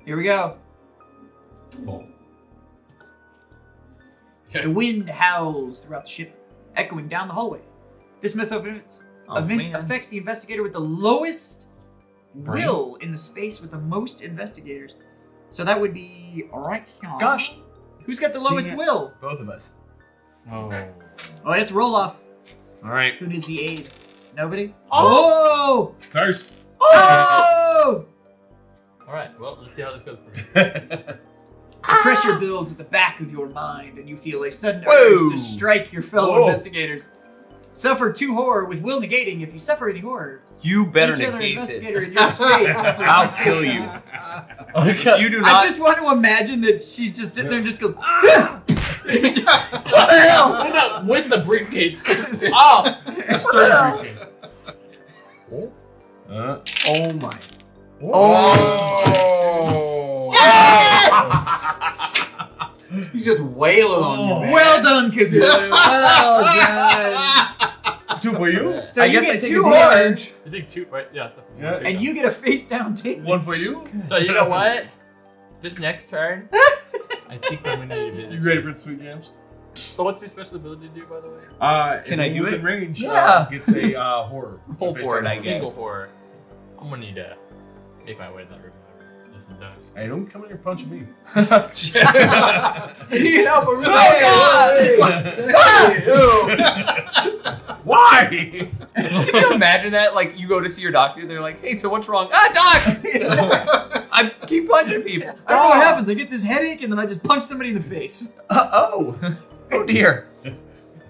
Here we go. Oh. The wind howls throughout the ship, echoing down the hallway. This method of event affects the investigator with the lowest will in the space with the most investigators. So that would be right here. Gosh. Who's got the lowest will? Both of us. Oh. Oh, let's roll off. All right. Who needs the aid? Nobody? Oh! Stars. Oh! Alright, well, let's see how this goes for me. The pressure builds at the back of your mind, and you feel a sudden urge to strike your fellow investigators. Suffer 2 horror with will negating. If you suffer any horror, You better each other negate investigator this. in your space suffers. I'll kill you. You do I not. just want to imagine that she's just sitting there and just goes, ah! What the hell? Oh, no, with the briefcase. Oh! Sturdy briefcase. Oh my. Oh! He's just wailing on you, man. Well done, Cthulhu. Well done. 2 for you. So I you guess I get take 2 a horror, damage. You take 2, right? Yeah. Yeah. and you get a face down take. 1 for you. So you know what? This next turn, I think I'm gonna need You it. ready for the sweet jams? So what's your special ability to do, by the way? Can I do it? Range, Yeah. gets a horror. Roll for it, I Single guess. horror. I'm gonna need to make my way to that room. Just does. Hey, don't come in here punching me. You need help him. Why? Can you imagine that? Like, you go to see your doctor, they're like, hey, so what's wrong? Ah, doc! I keep punching people. I don't know what happens. I get this headache, and then I just punch somebody in the face. Oh dear.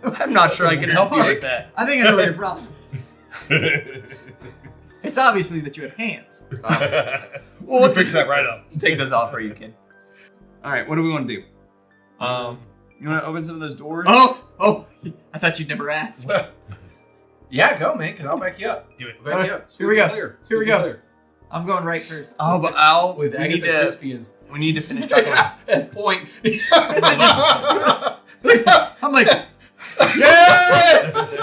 I'm not sure I can help you with that. I think I know what your problem is. It's obviously that you have hands. We'll fix that right up. Take those off for you, kid. All right, what do we want to do? You want to open some of those doors? Oh, I thought you'd never ask. Yeah, go, man, because I'll back you up. Do it. I'll back you up. Here we go. Clear. Here we go. Clear. I'm going right first. Oh, but With we need Agatha to. Christie as We need to finish talking. as point. I'm like, Yes!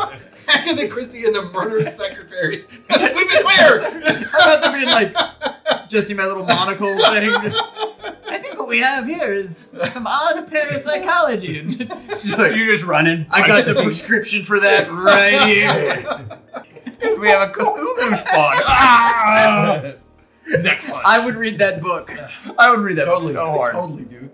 Agatha Christie and the murder secretary. Sweep it clear! how about there being like, just in my little monocle thing? I think what we have here is some odd parapsychology. And she's like, You're just running. I got the prescription for that right here. We have a Cthulhu spawn. Ah! Neck punch. I would read that book. I would read that Totally, book so hard. totally, dude.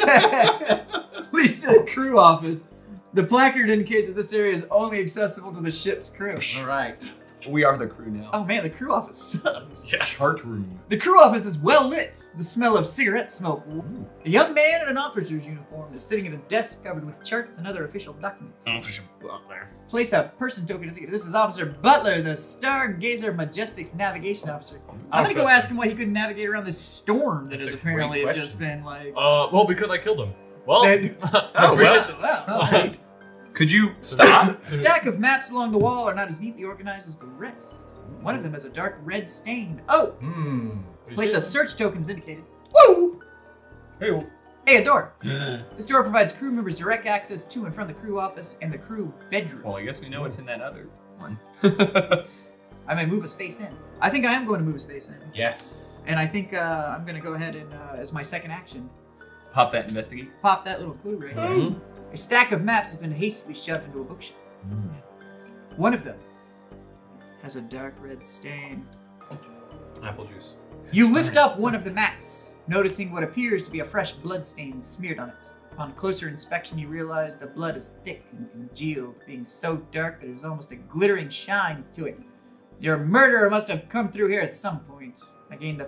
At least in the crew office. The placard indicates that this area is only accessible to the ship's crew. All right. We are the crew now. Oh man, the crew office sucks. Chart room. The crew office is well lit. The smell of cigarette smoke. A young man in an officer's uniform is sitting at a desk covered with charts and other official documents. Place a person token as This is Officer Butler, the Stargazer Majestic's navigation officer. I'm gonna go ask him why he couldn't navigate around this storm that That's has a great apparently question. just been like. Well, because I killed him. Well, Oh, well. Wow. Could you stop? A stack of maps along the wall are not as neatly organized as the rest. One of them has a dark red stain. Oh! Place a search token as indicated. Woo! Hey, Hey, a door. This door provides crew members direct access to and from the crew office and the crew bedroom. Well, I guess we know what's in that other one. I may move a space in. I think I am going to move a space in. Yes. And I think I'm going to go ahead and, as my second action, Pop that investigate. pop that little clue right here. A stack of maps has been hastily shoved into a bookshelf. One of them has a dark red stain. Apple juice. You lift up one of the maps, noticing what appears to be a fresh blood stain smeared on it. Upon closer inspection, you realize the blood is thick and congealed, being so dark that there's almost a glittering shine to it. Your murderer must have come through here at some point. I gained the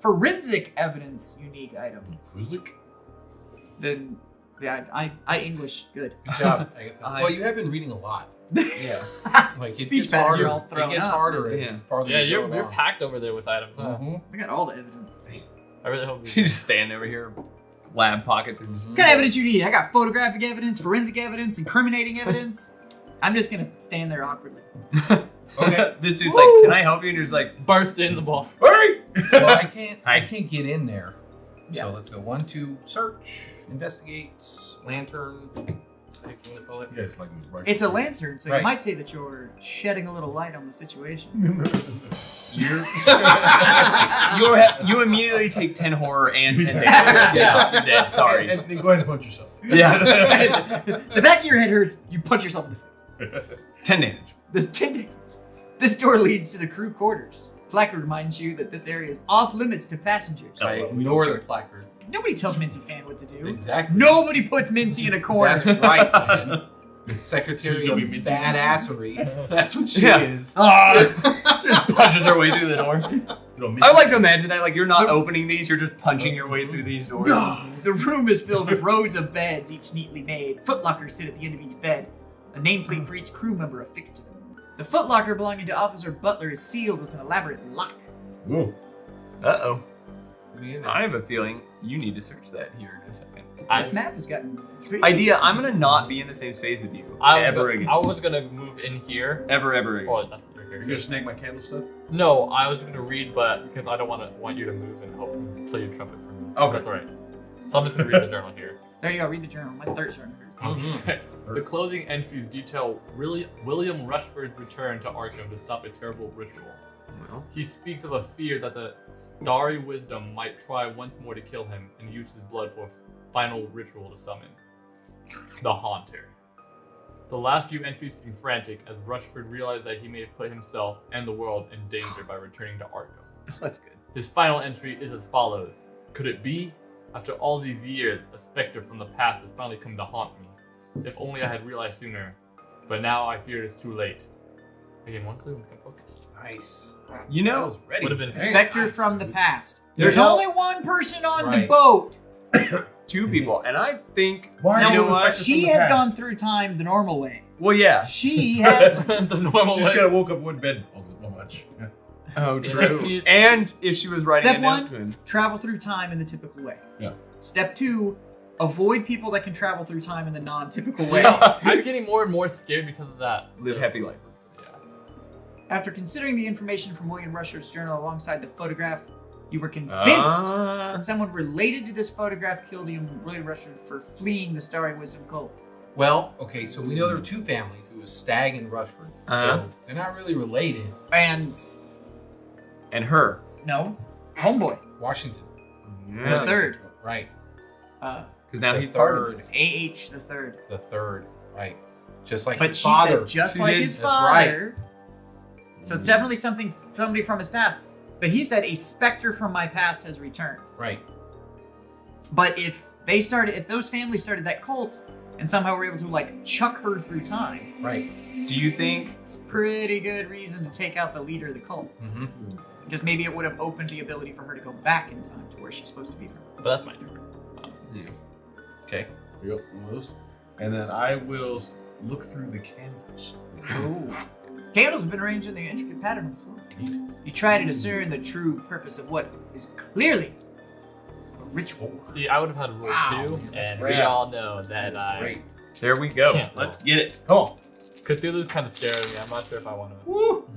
forensic evidence unique item. Physic? Then, yeah, I English good. Good job, Agatha. I- Well, you have been reading a lot. Yeah. Like, it Speech gets patterns harder. are all thrown It gets up. harder. Yeah. and farther Yeah, you go you're along. packed over there with items. Huh? Mhm. I got all the evidence. I really hope You just stand over here, lab pockets, and just. What kind of evidence you need? I got photographic evidence, forensic evidence, incriminating evidence. I'm just gonna stand there awkwardly. Okay. This dude's like, can I help you? And you're just like, burst in the ball. Hey! Well, I can't get in there. Yeah. So let's go 1, 2, search, investigate, lantern. What do they call it? You guys like me, right? It's a lantern, so Right. you might say that you're shedding a little light on the situation. You immediately take 10 horror and 10 damage. Yeah, you're dead. Sorry. And go ahead and punch yourself. Yeah. The back of your head hurts. You punch yourself in the face. 10 damage. This 10 damage. This door leads to the crew quarters. Placard reminds you that this area is off limits to passengers. I ignore the placard. Nobody tells Minty Fan what to do. Exactly. Nobody puts Minty in a corner. That's right, man. Secretary She's gonna of be Minty. badassery. That's what she Yeah. is. Just punches her way through the door. You know, I would like to imagine that, like, you're not opening these, you're just punching your way through these doors. The room is filled with rows of beds, each neatly made. Footlockers sit at the end of each bed. A nameplate for each crew member affixed to them. The footlocker belonging to Officer Butler is sealed with an elaborate lock. Ooh. Uh-oh. I have a feeling you need to search that here in a second. This map has gotten... Idea, I'm gonna not be in the same space with you. I Ever again. was gonna move in here. Ever again. Oh, that's what You're you're gonna snake my candle stuff? No, I was gonna read, but because I don't want you to move and hope play your trumpet for me. Okay. That's alright. So I'm just gonna read the journal here. There you go, read the journal. My third starting to hurt. Okay. The closing entries detail William Rushford's return to Arkham to stop a terrible ritual. Well, He speaks of a fear that the starry wisdom might try once more to kill him and use his blood for a final ritual to summon the Haunter. The last few entries seem frantic as Rushford realized that he may have put himself and the world in danger by returning to Arkham. that's good. His final entry is as follows. Could it be? After all these years, a specter from the past has finally come to haunt me. If only I had realized sooner. But now I fear it is too late. Again, one clue, become focused. Nice. You I know, was ready. Would have been Spectre Nice. from the past. There's There's no- only one person on the Right. boat. 2 people, and I think, Why you are know you what? respecting- She from the has past. gone through time the normal way. Well, yeah. She has... the normal She's way. kind of woke up one bed all much. Yeah. Oh, Yeah, true. she- And if she was writing Step a note one. to him. travel through time in the typical way. Yeah. Step 2, avoid people that can travel through time in the non-typical way. I'm getting more and more scared because of that. Live happy life. Yeah. After considering the information from William Rushford's journal alongside the photograph, you were convinced that someone related to this photograph killed William Rushford for fleeing the Starry Wisdom cult. Well, okay, so we know there were two families. It was Stagg and Rushford. Uh-huh. So they're not really related. And And her. no, homeboy, Washington. the third, Right. Because now The he's part of third. it. AH the third. The third. Right. Just like But his she father. said just She like did, his that's right. father. So it's definitely somebody from his past. But he said a specter from my past has returned. Right. But if those families started that cult and somehow were able to like chuck her through time, Right. Do you think it's pretty good reason to take out the leader of the cult. Mm-hmm. Because maybe it would have opened the ability for her to go back in time to where she's supposed to be. But that's my turn. Okay. Here you go, one of those. And then I will look through the candles. Oh. Candles have been arranged in the intricate pattern on the floor. You try to discern the true purpose of what is clearly a ritual. See, I would have had rule Wow. 2, and great. we all know that I... Great. there we go. Yeah. Let's get it. Come on. Cthulhu's kind of scaring me. I'm not sure if I want to... Woo!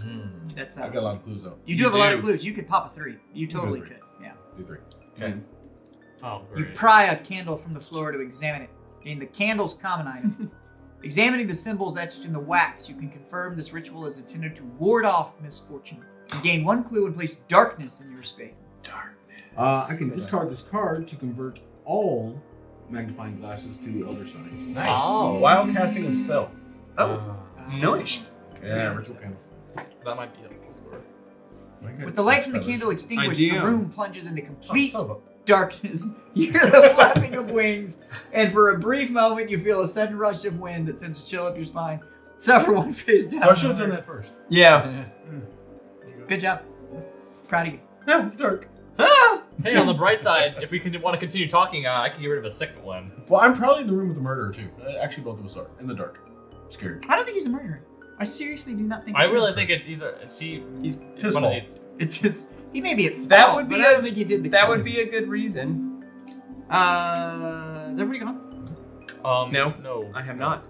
That's I got a lot of clues though. You do You have a lot of do. clues. You could pop a 3. You totally three. could. Yeah. Do 3. Okay. Oh, You great. pry a candle from the floor to examine it. Gain the candle's common item. Examining the symbols etched in the wax, you can confirm this ritual is intended to ward off misfortune. You gain 1 clue and place darkness in your space. I can discard this card to convert all magnifying glasses to elder signs. Nice. Oh. While casting a spell. Oh, nice. Yeah, ritual candle. That might be helpful. With the light from the candle extinguished, the Idea. room plunges into complete Oh, darkness. You hear the flapping of wings, and for a brief moment, you feel a sudden rush of wind that sends a chill up your spine. Suffer one face down. so I should have done that first. Yeah. Good job. Proud of you. Yeah, it's dark. Hey, on the bright side, if we want to continue talking, I can get rid of a second one. Well, I'm probably in the room with the murderer too. Actually, both of us are in the dark. Scared. I don't think he's the murderer. I seriously do not think. I it's really his. think it's either His one of fault. these two. It's his. He may be at fault. That would be but I a- don't think he did the. That killing. would be a good reason. Is everybody gone? No. No. I have not.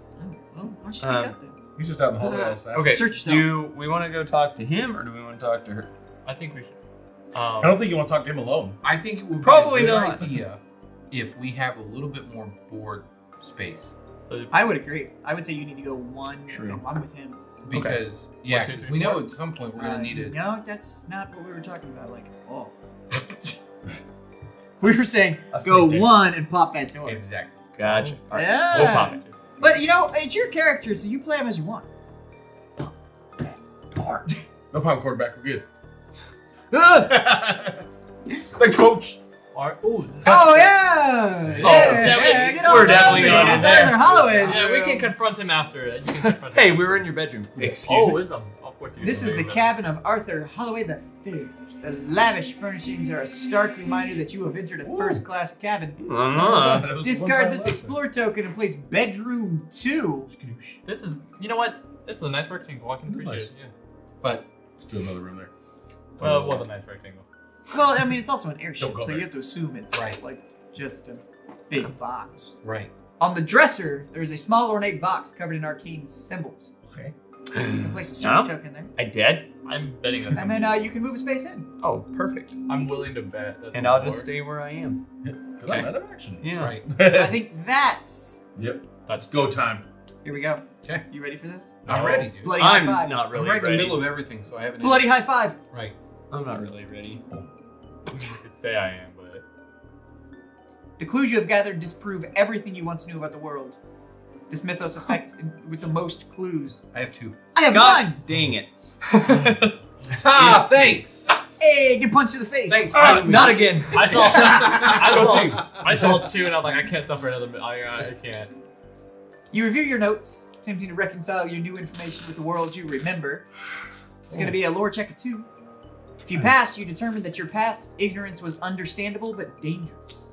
Oh, why should Um, speak up then? He's just out in the hallway. outside. Okay. Search yourself. Do we want to go talk to him or do we want to talk to her? I think we should. I don't think you want to talk to him alone. I think it would be Probably a good not. idea if we have a little bit more board space. So I would agree. I would say you need to go one. True. No, I'm with him. Because yeah, because we know at some point we're gonna need it. No, that's not what we were talking about. Like, oh. We were saying go say one and pop that door. Exactly. Gotcha. All right. Yeah. We'll pop it. But you know, it's your character, so you play him as you want. No problem, quarterback. We're good. Thanks, coach. Ooh, Oh yeah! yeah, get on we're up, definitely man. going It's there. Arthur Holloway. yeah, we can confront him after. You can confront Hey, him. we were in your bedroom. Excuse Oh, me. wisdom. Of course you This do. is the cabin of Arthur Holloway III. The lavish furnishings are a stark reminder that you have entered a first-class cabin. Uh-huh. Discard this explore token and place bedroom 2. This is. You know what? This is a nice rectangle. I can That's appreciate nice. it. Yeah. But Let's do another room there. Well, it was a nice rectangle. Well, I mean, it's also an airship, Don't go so there. you have to assume it's Right. like just a big box. right. On the dresser, there is a small ornate box covered in arcane symbols. Okay. You can place a search Yeah. token there. I did? I'm betting that. And then you can move a space in. Oh, perfect. I'm willing to bet. That's And a I'll four. just stay where I am. Because I'm out of action. Yeah. Right. So I think that's... Yep. That's Go time. Here we go. Okay. You ready for this? I'm No. ready, dude. Bloody high I'm five. not I'm really right in the ready. middle of everything, so I haven't. Bloody high five. Right. I'm not really ready. You could say I am, but The clues you have gathered disprove everything you once knew about the world. This mythos affects with the most clues. I have 2. I have Gosh, 1! dang it. Ah, thanks. Hey, get punched to the face. Thanks. Not again. I saw. Go I saw 2, and I'm like, I can't suffer another minute. I can't. You review your notes, attempting to reconcile your new information with the world you remember. It's going to be a lore check of 2. If you pass, you determine that your past ignorance was understandable but dangerous.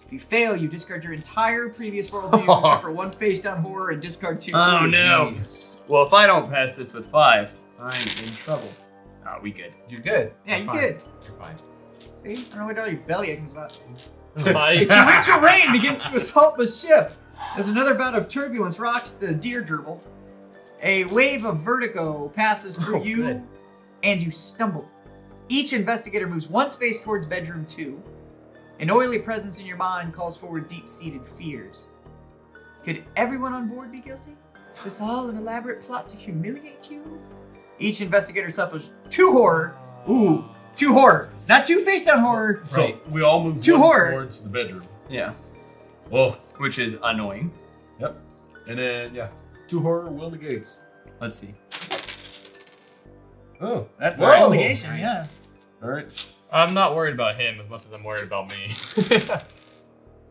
If you fail, you discard your entire previous worldview except for 1 face-down horror and discard 2. Oh, clues. no. Well, if I don't pass this with 5, I'm in trouble. Oh, we good. You're good. Yeah, You're you fine. good. You're fine. See? I don't know what all your belly aching's about. A Spike. torrential rain begins to assault the ship. As another bout of turbulence rocks the deer gerbil, a wave of vertigo passes through you, good. and you stumble. Each investigator moves 1 space towards bedroom 2. An oily presence in your mind calls forward deep-seated fears. Could everyone on board be guilty? Is this all an elaborate plot to humiliate you? Each investigator suffers 2 horror. Ooh, 2 horror. Not 2 face-down horror. So Right. we all move 2 one horror. towards the bedroom. Yeah. Whoa. Which is annoying. Yep. And then, yeah. 2 horror, will negates. Let's see. Oh. That's Whoa. an obligation, Nice. yeah. All right. I'm not worried about him as much as I'm worried about me.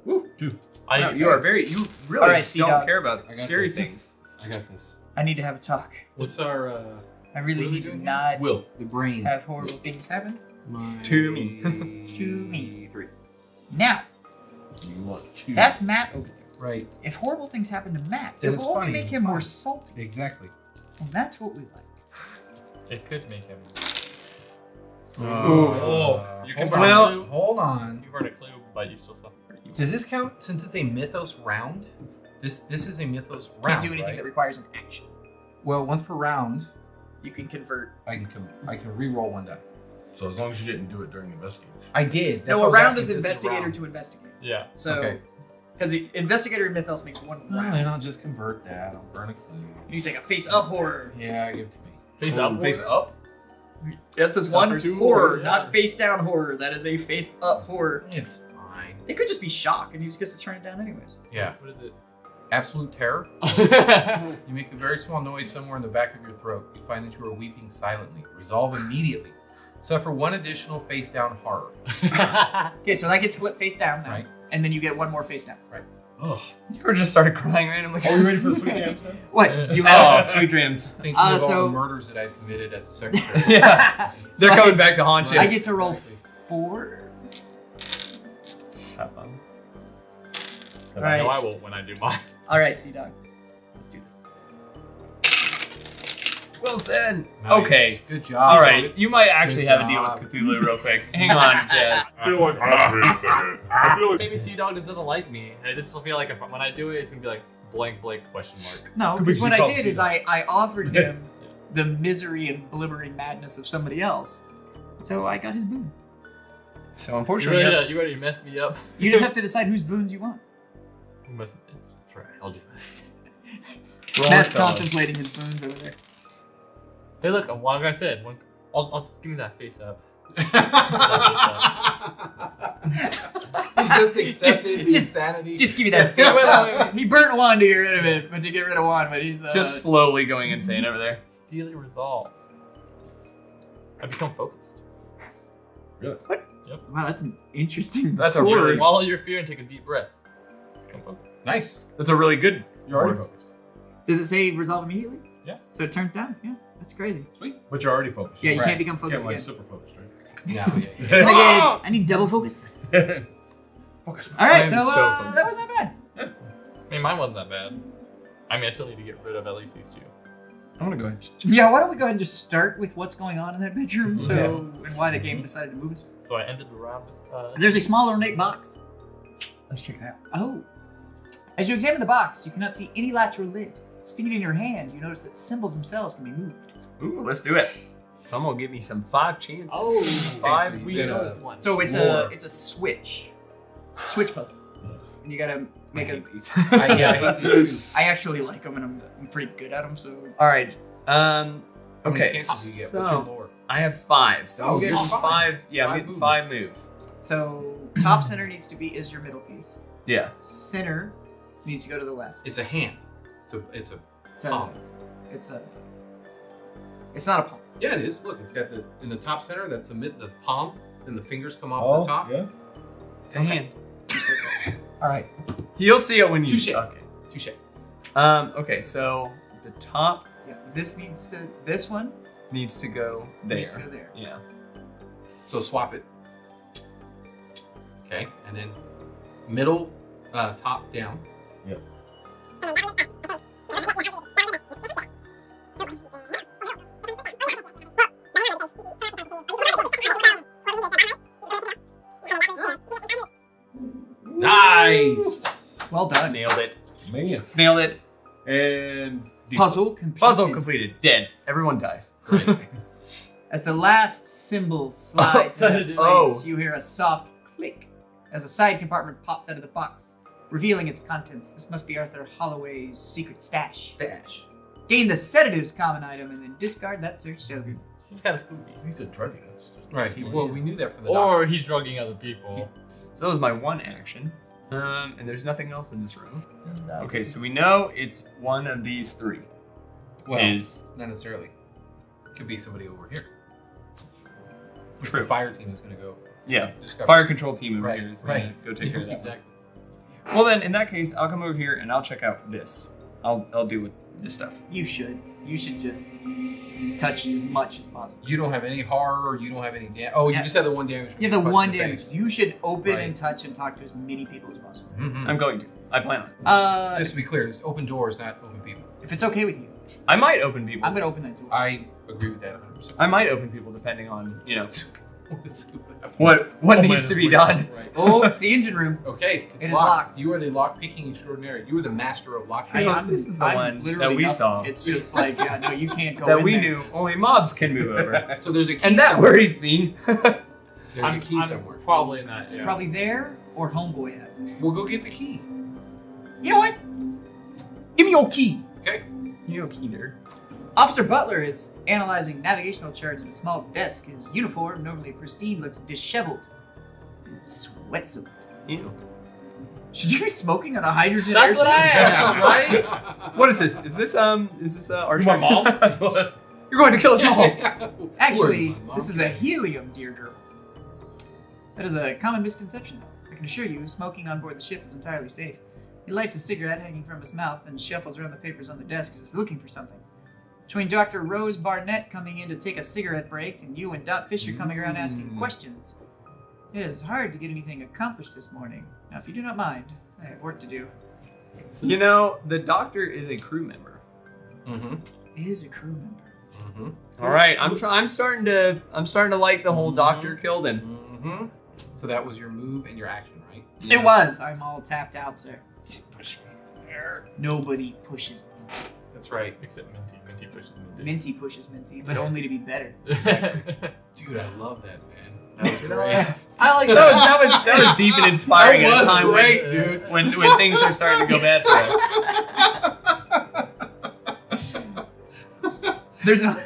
Woo. 2. Wow, you are very. You really All right, don't Sea-Dog. care about I got scary this. things. I got this. I need to have a talk. What's our I really What are we need to doing here? not Will. the brain? have horrible things happen. To me. To me. 3. Now, You want 2. that's Matt over there. Right. If horrible things happen to Matt, Then it it's will only funny, make it's him more fine. salty. Exactly. And that's what we like. It could make him. Oh. You can hold burn on. a clue. Hold on. You burn a clue, but you still suffer. Does this count since it's a mythos round? This is a mythos Can't round. do anything right? that requires an action. Well, once per round, You can convert. I can re-roll 1 die. So as long as you didn't do it during investigation. I did. That's No, why a I was round asking is if this investigator round. to investigate. Yeah. So, Okay. because the investigator in Mythos makes 1 Well, round. then I'll just convert that. I'll burn a clue. You take a face-up horror. Yeah, give it to me. Face Oh, up. Face up? That's a 1 Suffers horror, horror, yeah. not face-down horror. That is a face-up horror. It's fine. It could just be shock, and he just gets to turn it down anyways. Yeah. What is it? Absolute terror. You make a very small noise somewhere in the back of your throat. You find that you are weeping silently. Resolve immediately. Suffer 1 additional face down horror. Okay, so that gets flipped face down now. Right. And then you get 1 more face down. Oh. You just started crying randomly. Are we ready for the sweet jams now? What? Yeah. You Oh, have sweet dreams. Thinking of all so- the murders that I've committed as a secretary. Yeah. They're So I coming get- back to haunt you. I get to roll Exactly. 4. Have fun. I Right. know I will when I do mine. All right, Sea-Dog. Let's do this. Well said. Nice. Okay. Good job. All right. You might actually Good have a deal job. with Cthulhu real quick. Hang on, Jazz. I feel like wait a second. I feel like Maybe Sea-Dog just doesn't like me. I just feel like when I do it, it's gonna be like blank question mark. No, Could because be what I called did is Sea-Dog. I offered him the misery and blibbering madness of somebody else. So I got his boon. So You unfortunately, already, you already messed me up. You just have to decide whose boons you want. It's right. I'll do that. Roll Matt's intelligence. contemplating his boons over there. Hey, look, like I said, I'll give me that face up. He just accepted the Just- insanity. Just give me that face. He burnt one to get rid of it, but to get rid of one, but he's Just slowly going insane over there. Steely resolve. I become focused. Wow, that's an interesting. That's a chord. really- Swallow your fear and take a deep breath. Become focused. Nice. That's a really good. You're already focused. Does it say resolve immediately? Yeah. So it turns down. Yeah, that's crazy. Sweet. But you're already focused. Yeah, you Right. can't become focused Can't like again. super focused, right? Yeah. Can I I need double focus. Focus. All right, I'm so, so that focused. wasn't that bad. I mean, mine wasn't that bad. I mean, I still need to get rid of at least these two. I'm gonna go ahead. Yeah, why don't we go ahead and just start with what's going on in that bedroom, and why the game decided to move us. So I ended the round with. There's a small ornate box. Let's check it out. Oh. As you examine the box, you cannot see any latch or lid. Spinning it in your hand, you notice that the symbols themselves can be moved. Ooh, let's do it. I'm gonna give me some 5 chances. Oh, five so you we get know a it's one. So it's War. a switch puzzle, and you gotta make a. I hate these two. I actually like them, and I'm pretty good at them. So All right. How many Okay. chances do you get? So What's your lore? I have 5. So Oh, I'm getting you're fine. 5. Yeah, I'm Five getting 5 movements. moves. so top center needs to be is your middle piece. Yeah. Center needs to go to the left. It's a hand. It's a It's a. palm. It's a. It's not a palm. Yeah, it is. Look, it's got the in the top center. That's the palm, and the fingers come off Oh, the top. yeah. It's a hand. All right. You'll see it when you. Touche. Okay. Touche. Okay. So the top Yeah. This needs to. This one needs to go needs to there. go there. Yeah. So swap it. Okay, and then middle, top down. Yep. Nice. Well done. Nailed it. Man. Nailed it. And Puzzle completed. Puzzle completed. Dead. Everyone dies. Right. As the last symbol slides Oh, into place, oh. you hear a soft click as a side compartment pops out of the box, revealing its contents. This must be Arthur Holloway's secret stash. Dash. Gain the sedatives common item and then discard that search token. Seems kind of spooky. he's a drugging us. Just Right. Well, we knew that from the doctor. Or he's drugging other people. So that was my one action. And there's nothing else in this room. Okay, so we know it's one of these 3. Well, Is not necessarily. Could be somebody over here. Which True. the fire team is going to go yeah. discover. Fire control team over Right. here is gonna Right. go take care of that. Exactly. Well then, in that case, I'll come over here and I'll check out this. I'll deal with this stuff. You should. You should just touch as much as possible. You don't have any horror. You don't have any damage. Oh, Yeah. you just have the one damage. from You have getting the punched one in the damage. face. You should open Right. and touch and talk to as many people as possible. Mhm. I'm going to. I plan on it. Just to be clear, it's open doors, not open people. If it's okay with you, I might open people. I'm gonna open that door. I agree with that 100%. I might open people depending on, Let's see what happens. what Oh, needs man, to be wait. done. Right. Oh, it's the engine room. Okay, it's It is locked. locked. You are the lock picking extraordinary. You are the master of lock Hang picking. on, this is the I'm one literally that we nothing. saw. It's just like, yeah, no, you can't go That in we there. knew only mobs can move over. So there's a key And that somewhere. worries me. There's I'm, a key I'm somewhere. probably not. It's Yeah. probably there or Homeboy has it. We'll go get the key. You know what? Give me your key. Okay. You know, key nerd. Officer Butler is analyzing navigational charts at a small desk. His uniform, normally pristine, looks disheveled. Sweatsuit. Ew. Should you be smoking on a hydrogen That's what I airship? asked, right? What is this? Is this our You want mom? You're going to kill us all. Actually, Word, Mom. this is a helium Deirdre. That is a common misconception. I can assure you, smoking on board the ship is entirely safe. He lights a cigarette hanging from his mouth and shuffles around the papers on the desk as if looking for something. Between Dr. Rose Barnett coming in to take a cigarette break and you and Dot Fisher coming around asking questions, it is hard to get anything accomplished this morning. Now, if you do not mind, I have work to do. You know, the doctor is a crew member. Mm-hmm. He is a crew member. Mm-hmm. All right, I'm starting to like the whole doctor killed him. Mm-hmm. So that was your move and your action, right? It was. I'm all tapped out, sir. Nobody pushes Minty. That's right. Except Minty. Minty pushes Minty. Minty pushes Minty, but only to be better. Dude, I love that, man. That's You know, great. I like that was deep and inspiring That at a was time great, dude. when things are starting to go bad for us. There's no.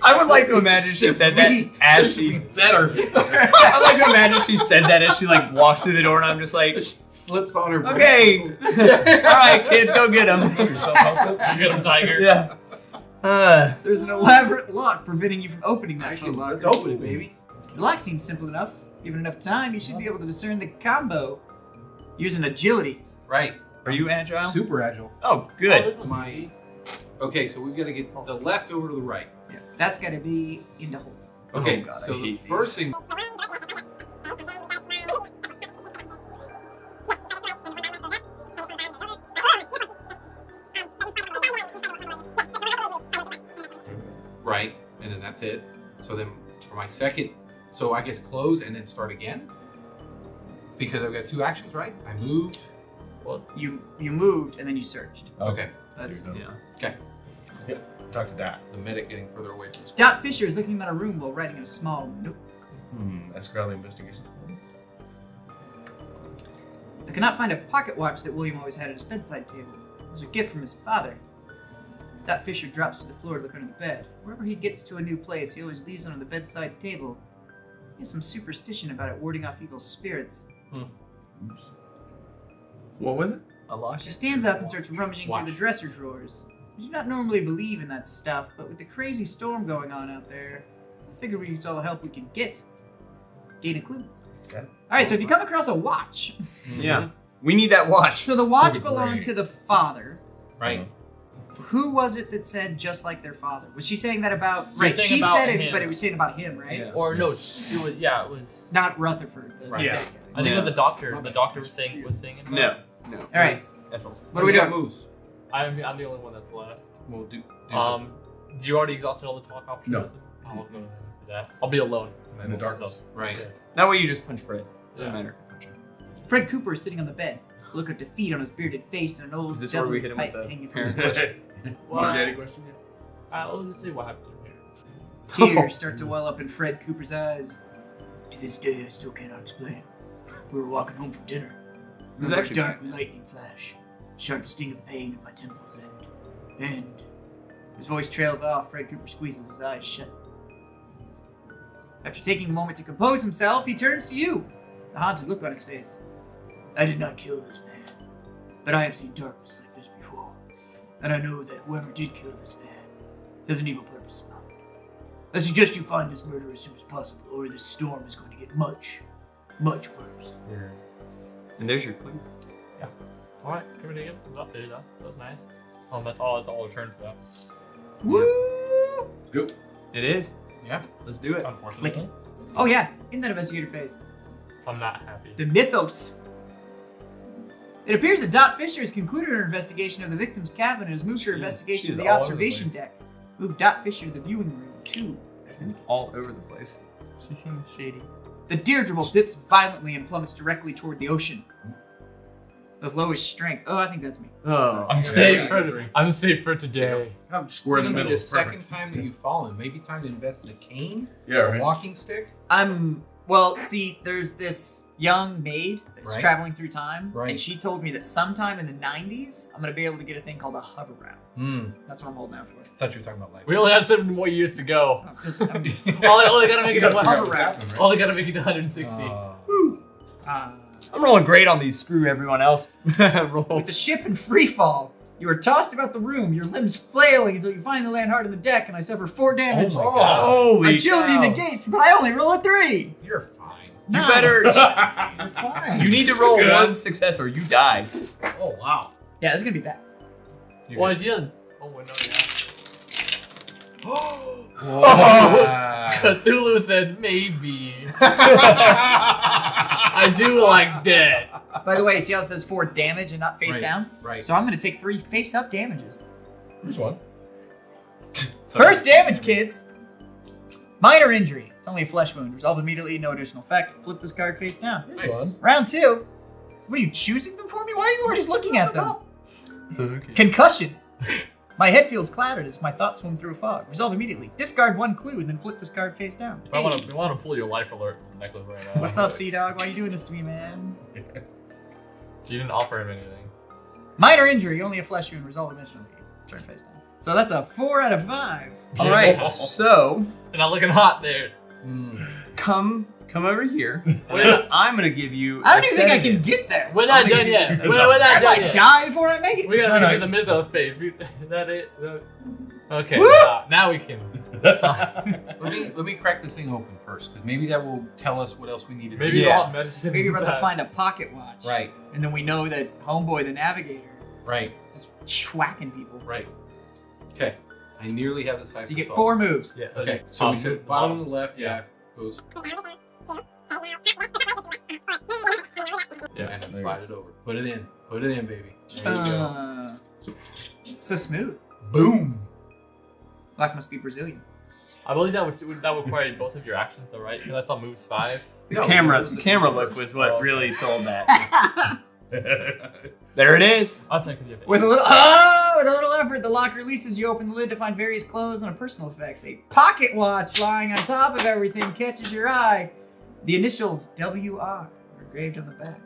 I would like to imagine she said that as she. better. I'd like to imagine she said that as she like walks through the door, and I'm just like, Slips on her. okay, all right, kid, go get him. You get him, Tiger. Yeah. There's an elaborate lock preventing you from opening that Actually, footlocker. let's open it, baby. The lock seems simple enough. Given enough time, you should be able to discern the combo. Using agility. Right. Are you agile? Super agile. Oh, Oh, good. this one's My- easy. Okay, so we've got to get the left over to the right. Yeah. That's got to be in the hole. Okay, Oh, God, I so the hate these. first thing. Right, and then that's it. So then for my second, so I guess close and then start again? Because I've got 2 actions, right? I moved. Well, You moved and then you searched. Okay. That's Yeah. Talk to Dot. The medic getting further away from the squad. Dot Fisher is looking at a room while writing in a small note. Ask her how the investigation. I cannot find a pocket watch that William always had at his bedside table. It was a gift from his father. Dot Fisher drops to the floor to look under the bed. Wherever he gets to a new place, he always leaves it on the bedside table. He has some superstition about it warding off evil spirits. Oops. What was it? A lock? She stands up and starts rummaging Watch. through the dresser drawers. I do not normally believe in that stuff, but with the crazy storm going on out there, I figure we use all the help we can get. Gain a clue. Okay. Alright, so if you come across a watch, Yeah. We need that watch. so the watch That'd be belonged great. to the father. Right. Who was it that said just like their father? Was she saying that about? She's Right, saying she about said it, him. but it was saying about him, right? Yeah. or no, it was it was. Not Rutherford. The Right. dead Yeah. guy. I think it was the doctor. Not The that doctor much. was saying it. No. All right. Ethel. What are we doing? Moves. I'm the only one that's left. We'll do Do you already exhausted all the talk options? No. I'll go do that. I'll be alone. In the darkness. right. That way you just punch Fred. Doesn't Yeah. matter. Fred Cooper is sitting on the bed, a look of defeat on his bearded face, and an old Is this where we hit him with pipe the hanging from his parents' bush. Well, Mom, daddy question? let's see what happened here. Tears start to well up in Fred Cooper's eyes. To this day, I still cannot explain it. We were walking home from dinner. This is Remember a actually dark lightning flash, sharp sting of pain at my temples, and his voice trails off. Fred Cooper squeezes his eyes shut. After taking a moment to compose himself, he turns to you, the haunted look on his face. I did not kill this man, but I have seen darkness like this before, and I know that whoever did kill this man has an evil purpose in mind. I suggest you find this murder as soon as possible, or this storm is going to get much, much worse. And there's your clue. All right, give it again. That was nice. That's all I turned for that. Woo! Go. It is. Yeah. Let's do it. Unfortunately, Click it. Oh yeah, in that investigator phase. I'm not happy. The mythos. It appears that Dot Fisher has concluded her investigation of the victim's cabin and has moved her investigation she's to the all over the observation place. deck. Move Dot Fisher to the viewing room, too. It's all over the place. She seems shady. The dirigible dips violently and plummets directly toward the ocean. The lowest strength. Oh, I think that's me. Oh. I'm safe for today. I'm square in the It's gonna be middle. the second Perfect. time that you've fallen. Maybe time to invest in a cane, Yeah, a right. walking stick. Well, see, there's this young maid that's Right. traveling through time, Right. and she told me that sometime in the 90s, I'm going to be able to get a thing called a hoverbound. That's what I'm holding out for. Thought you were talking about life. We only have 7 more years to go. I'm just, I'm, Only gotta make it to Hoverbound. Only gotta make it to 160. I'm rolling great on these. Screw everyone else. With the Rolls. ship in free fall, you are tossed about the room, your limbs flailing until you finally land hard on the deck, and I suffer 4 damage. Oh my God. Holy Agility cow. negates, but I only roll a 3. You're fine. You better. You're fine. You need to roll Good. 1 success or you die. Oh wow. Yeah, it's gonna be bad. Why is he on? Oh, wait, no, yeah. Cthulhu said maybe. I do like that. By the way, see how it says 4 damage and not face Right. down? Right. So I'm gonna take 3 face-up damages. Which one? So- First damage, kids! Minor injury. It's only a flesh wound. Resolve immediately, no additional effect. Flip this card face down. Nice. Round 2. What are you choosing them for me? Why are you already looking at them? Okay. Concussion. My head feels clouded as my thoughts swim through a fog. Resolve immediately. Discard 1 clue and then flip this card face down. We Hey, want to pull your life alert necklace right now. what's up, Sea Dog? Why are you doing this to me, man? She didn't offer him anything. Minor injury, only a flesh wound. Resolve immediately. Turn face down. So that's a 4 out of 5. All right, so And not looking hot there. come over here. We're not, I'm gonna give you. I don't a even think I sedative. can get there. we're not done yet. We're not I done might yet. die before I make it. We gotta No, make no. the mythos phase. Is that it? Okay, Woo! now we can. Let me crack this thing open first, because maybe that will tell us what else we need to Maybe do. you Yeah. want medicine. Maybe you're about to inside. find a pocket watch. Right, And then we know that Homeboy the Navigator right, just schwacking people. right. Okay, I nearly have the cipher So you get solved. 4 moves. Yeah. Okay, so we said bottom of the left, yeah, goes, Yeah. and then There slide it over. Put it in, baby. There you go. So smooth. Boom. Black must be Brazilian. I believe that would require both of your actions, though, right? Because I thought moves 5. The No, camera, those- the camera those look are was first. what really sold that. There it is. I'll take it. With a little effort, the lock releases. You open the lid to find various clothes and personal effects. A pocket watch lying on top of everything catches your eye. The initials WR are engraved on the back.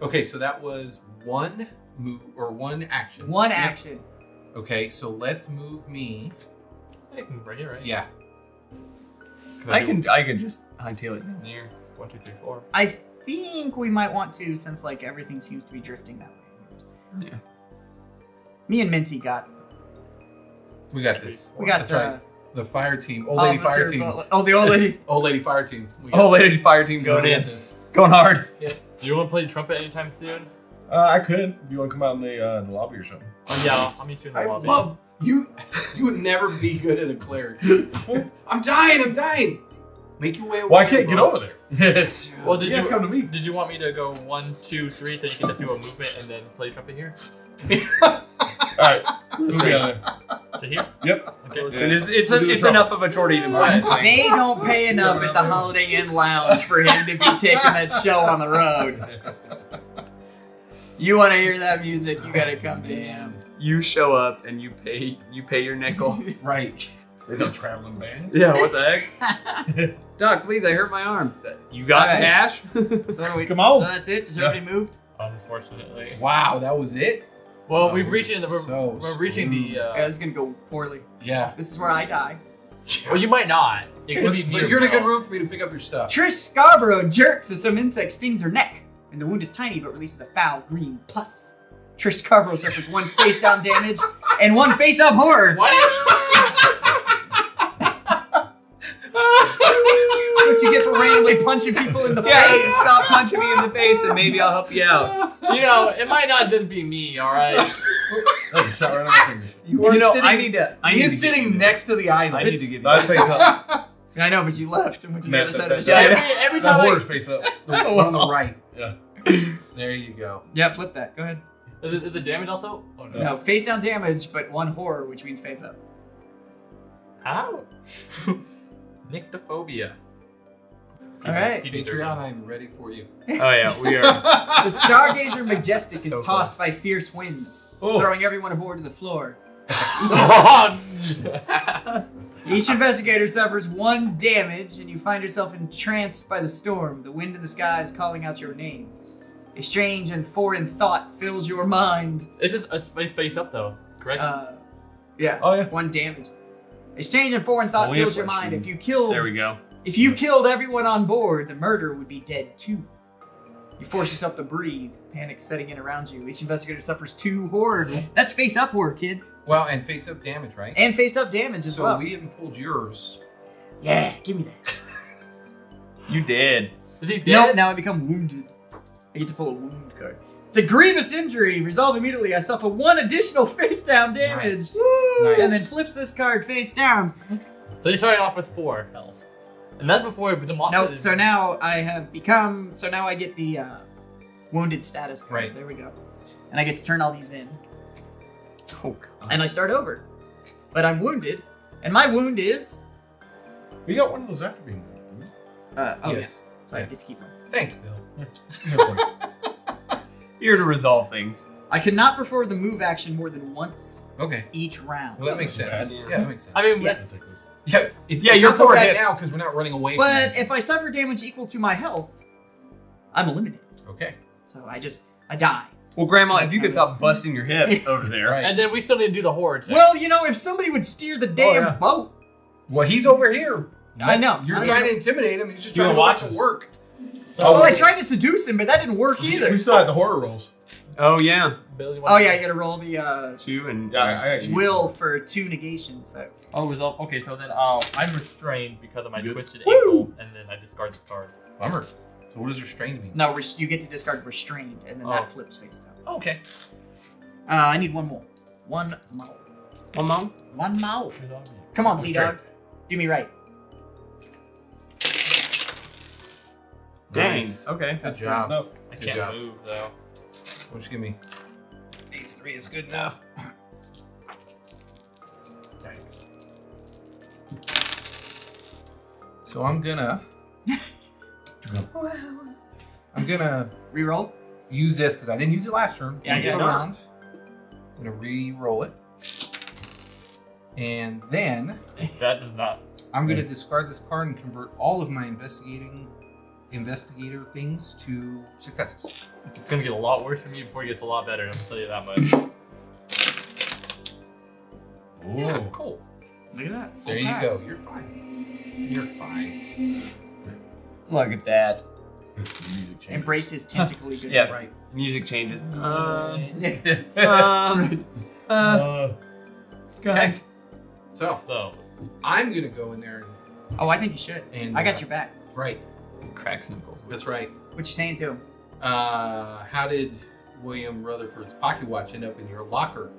Okay, so that was one move or one action. One action. Okay, so let's move me. I can bring it, right? Yeah. I can just hightail it down here. 1, 2, 3, 4. I think we might want to, since like everything seems to be drifting that way. Yeah. Me and Minty got. We got this. We got That's right. The fire team, old Officer lady fire team, Oh, the old lady. old lady fire team. We got Oh, lady fire team going going at in, this. going hard. Do you want to play trumpet anytime soon? I could. If you want to come out in the lobby or something. Oh, yeah, I'll meet you in the I lobby. love you. You would never be good at a cleric. I'm dying. Make your way over. Well, I here, can't get bro. over there. Yes. Well, did You have you to come to me. Did you want me to go 1, 2, 3 so you can just do a movement and then play trumpet here? All right. Let's be on there. To here? Yep. Okay. Listen, it's We'll do the it's trouble. enough of a chore to even play this thing. They don't pay enough at the Holiday Inn Lounge for him to be taking that show on the road. You want to hear that music, you gotta come to him. You show up and you pay your nickel. Right. They no traveling band. Yeah, what the heck? Doc, please, I hurt my arm. You got Alright. cash? So Come on. So that's it? Just everybody moved? Unfortunately. Wow, that was it. Well, Oh, we've reached so we're reaching the. Yeah, this is gonna go poorly. Yeah. This is where I die. Well, you might not. It could But, be. but you're in a good room for me to pick up your stuff. Trish Scarborough jerks as some insect stings her neck, and the wound is tiny but releases a foul green pus. Trish Scarborough suffers 1 face down damage and 1 face up horror. What? What you get for randomly punching people in the Yeah, face. stop punching me in the face and maybe I'll help you out. You know, it might not just be me. All right. That was a shot right on my finger. You are sitting. I need to. He is sitting next to the I island. need to give you. Not face up. I know, but you left and went to the That- other side that- of the that- ship. Every That time horror's face up. The one on the right. Yeah. There you go. Yeah, flip that. Go ahead. is the damage also? Oh no. No, face down damage, but 1 horror, which means face up. How? Nyctophobia. All right. Patreon, I'm ready for you. Oh yeah, we are. The Stargazer Majestic So is tossed by fierce winds, Oh. throwing everyone aboard to the floor. Oh, Each investigator suffers 1 damage, and you find yourself entranced by the storm. The wind in the sky is calling out your name. A strange and foreign thought fills your mind. it's just a face up though, correct? Yeah. Oh, yeah. 1 damage. A strange and foreign thought Only a fills your flesh mind. wound. There we go. If you killed everyone on board, the murderer would be dead too. You force yourself to breathe, panic setting in around you. Each investigator suffers 2 horror. That's face up horror, kids. Well, and face up damage, right? And face up damage as So well. we haven't pulled yours. Yeah, give me that. You did. Is he dead? Nope, now I become wounded. I get to pull a wound card. It's a grievous injury. Resolve immediately. I suffer 1 additional face down damage. Nice. Woo! Nice. And then flips this card face down. So you're starting off with 4 health, and that's before the monster. Nope, so now I have become, so now I get the wounded status card. Right. There we go. And I get to turn all these in. Oh, God. And I start over. But I'm wounded. And my wound is, We got one of those after being wounded. oh yeah. Yes. So I Yes. get to keep one. Thanks, Bill. Here to resolve things. I cannot perform the move action more than once Okay. each round. Well, that makes That's sense. bad. Yeah, that makes sense. I mean, Yeah. that's- yeah, Yeah, it's you're not so poor bad hit. now because we're not running away But from it. if I suffer damage equal to my health, I'm eliminated. Okay. So I die. Well, Grandma, if you could stop busting your hip over there. Right. And then we still need to do the horror check. Well, if somebody would steer the damn yeah. boat. Well, he's over here. I know. You're I trying know. to intimidate him. He's just You trying to wanna watch watch it us? work. Oh, I tried to seduce him, but that didn't work either. We still had the horror rolls. Oh, yeah. Billy, Oh yeah, you gotta roll the 2 and... Yeah, I actually. will for 2 negations. So. Oh, result. Okay, so then I'm restrained because of my Good. twisted ankle, and then I discard this card. Bummer. So what does restrained mean? No, you get to discard restrained, and then Oh. that flips face down. Okay. I need one more. One more. One mom? One more. Come on, Z-Dog. Do me right. Dang. Nice. Okay. Good job. Enough. I Good can't job. move though. What you give me? These 3 is good enough. So I'm gonna Reroll. use this because I didn't use it last turn. Yeah, Once yeah, go no. around. I'm gonna re-roll it, and then That does not. I'm gonna discard this card and convert all of my investigator things to successes. It's gonna get a lot worse for me before it gets a lot better. I'm gonna tell you that much. Yeah, cool. Look at that. There you go. You're fine. You're fine. Look at that. Music changes. Embrace his tentacly good. Yes. Right. Music changes. Guys. So So, I'm gonna go in there Oh, I think you should. and I got your back. Right. Cracks nipples. That's right. What you saying to him? How did William Rutherford's pocket watch end up in your locker,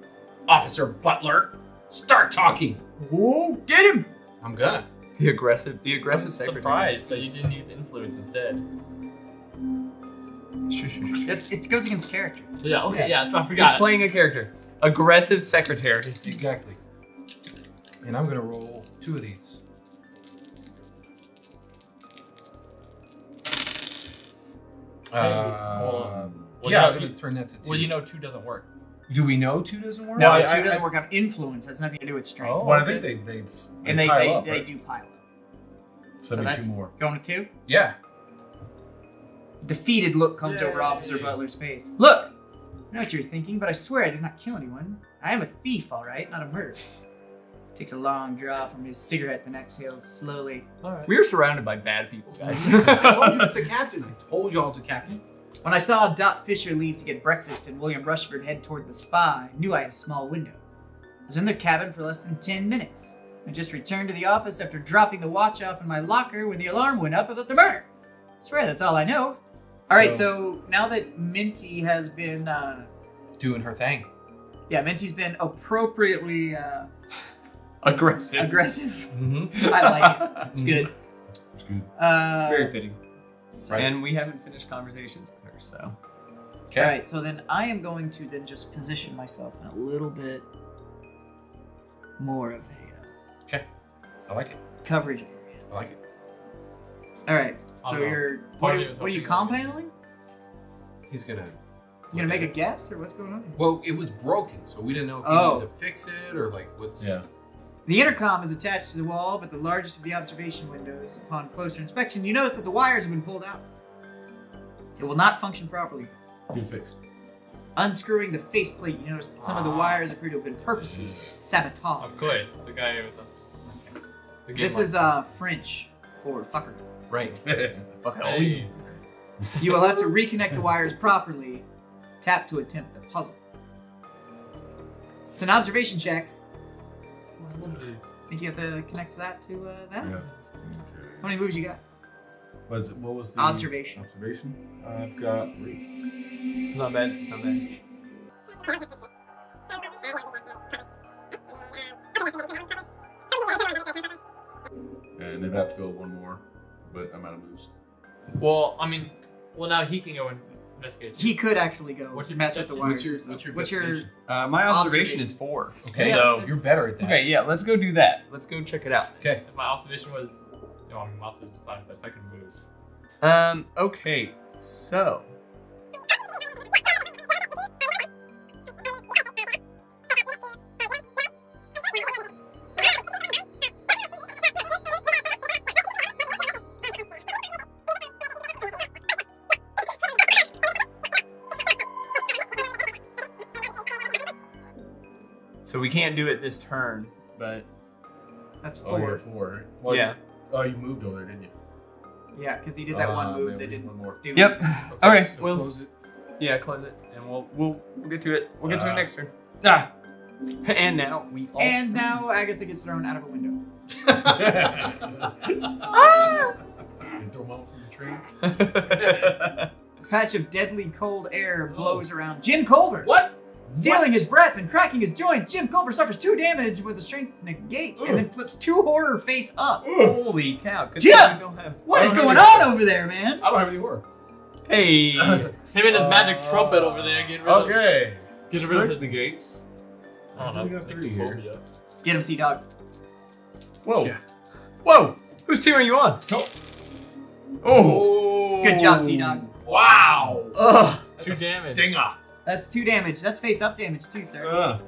Officer Butler? Start talking. Whoa, get him! I'm gonna. The aggressive I'm secretary. surprised that you didn't use influence instead. It goes against character. Yeah. Okay. Yeah. I He's forgot. playing a character. Aggressive secretary. Exactly. And I'm gonna roll 2 of these. Hold on. Well, Yeah, you I'm know- gonna turn that to 2. Well, you know, 2 doesn't work. Do we know 2 doesn't work? No, I- 2 I- doesn't work on influence. Has nothing to do with strength. Oh. Well, I okay. think they And they pile up, they right? do pile up. So that'd be that's 2 more. going to 2. Yeah. Defeated look comes over Yay. Officer Butler's face. Look! I know what you're thinking, but I swear I did not kill anyone. I am a thief, alright, not a murderer. Takes a long draw from his cigarette, then exhales slowly. All right. We're surrounded by bad people, guys. I told you it's a captain. I told y'all it's a captain. When I saw Dot Fisher leave to get breakfast and William Rushford head toward the spa, I knew I had a small window. I was in their cabin for less than 10 minutes. I just returned to the office after dropping the watch off in my locker when the alarm went up about the murder. I swear that's all I know. Alright, so now that Minty has been, Doing her thing. yeah, Minty's been appropriately Aggressive. aggressive. Mm-hmm. I like it. It's good. It's good. Very fitting. Right. And we haven't finished conversations with her, so. Okay. Alright, so then I am going to then just position myself in a little bit more of a I like it. coverage area. I like it. Alright, I'll so go. you're Part of it was what are you hoping that- compiling? He's gonna. You gonna make a guess or what's going on? Well, it was broken, so we didn't know if he Oh. needs to fix it or like what's. Yeah. The intercom is attached to the wall, but the largest of the observation windows. Upon closer inspection, you notice that the wires have been pulled out. It will not function properly. Good fix. Unscrewing the faceplate, you notice that some of the wires appear to have been purposely sabotaged. Of course, the guy with the game This is French for fucker. Right. Hey. You will have to reconnect the wires properly. Tap to attempt the puzzle. It's an observation check. Think you have to connect that to that? Yeah. How many moves you got? What was the Observation. Observation. I've got 3. It's not bad. It's not bad. And it'd have to go 1 more, but I'm out of moves. Well, I mean, now he can go and investigate. He could actually go What's your mess with the perception? wires. What's your What's your investigation? My observation Observation. is 4. Okay. So, You're better at that. okay, yeah, let's go do that. Let's go check it out. Okay. If my observation was, I mean, my observation is fine, but if I can move. Okay, so. So we can't do it this turn, but That's Oh, you're 4. 4. Well, yeah. Oh, you moved over there, didn't you? Yeah, because he did that one move man, that we need didn't one more. do. Yep. Okay, All right. so Well, close it. yeah, close it, and we'll get to it. We'll get to it Ah. next turn. Ah. And now we all. And now Agatha gets thrown out of a window. You throw mama from the tree. A patch of deadly cold air blows around Jim Culver. What? Stealing his breath and cracking his joint, Jim Culver suffers 2 damage with a strength negate and then flips 2 horror face up. Holy cow! Good Jim! thing we don't have. What is I don't going have on over there, man? I don't have any more. Hey. Him and his magic trumpet over there getting rid of. Okay. Get rid of Strength his. negates. I don't know. We got like 3 here. phobia. Get him, Sea-Dog. Whoa. Yeah. Whoa. Whose team are you on? Oh. Good job, Sea-Dog. Wow. Ugh. 2 damage. Stinger. That's 2 damage. That's face up damage too, sir.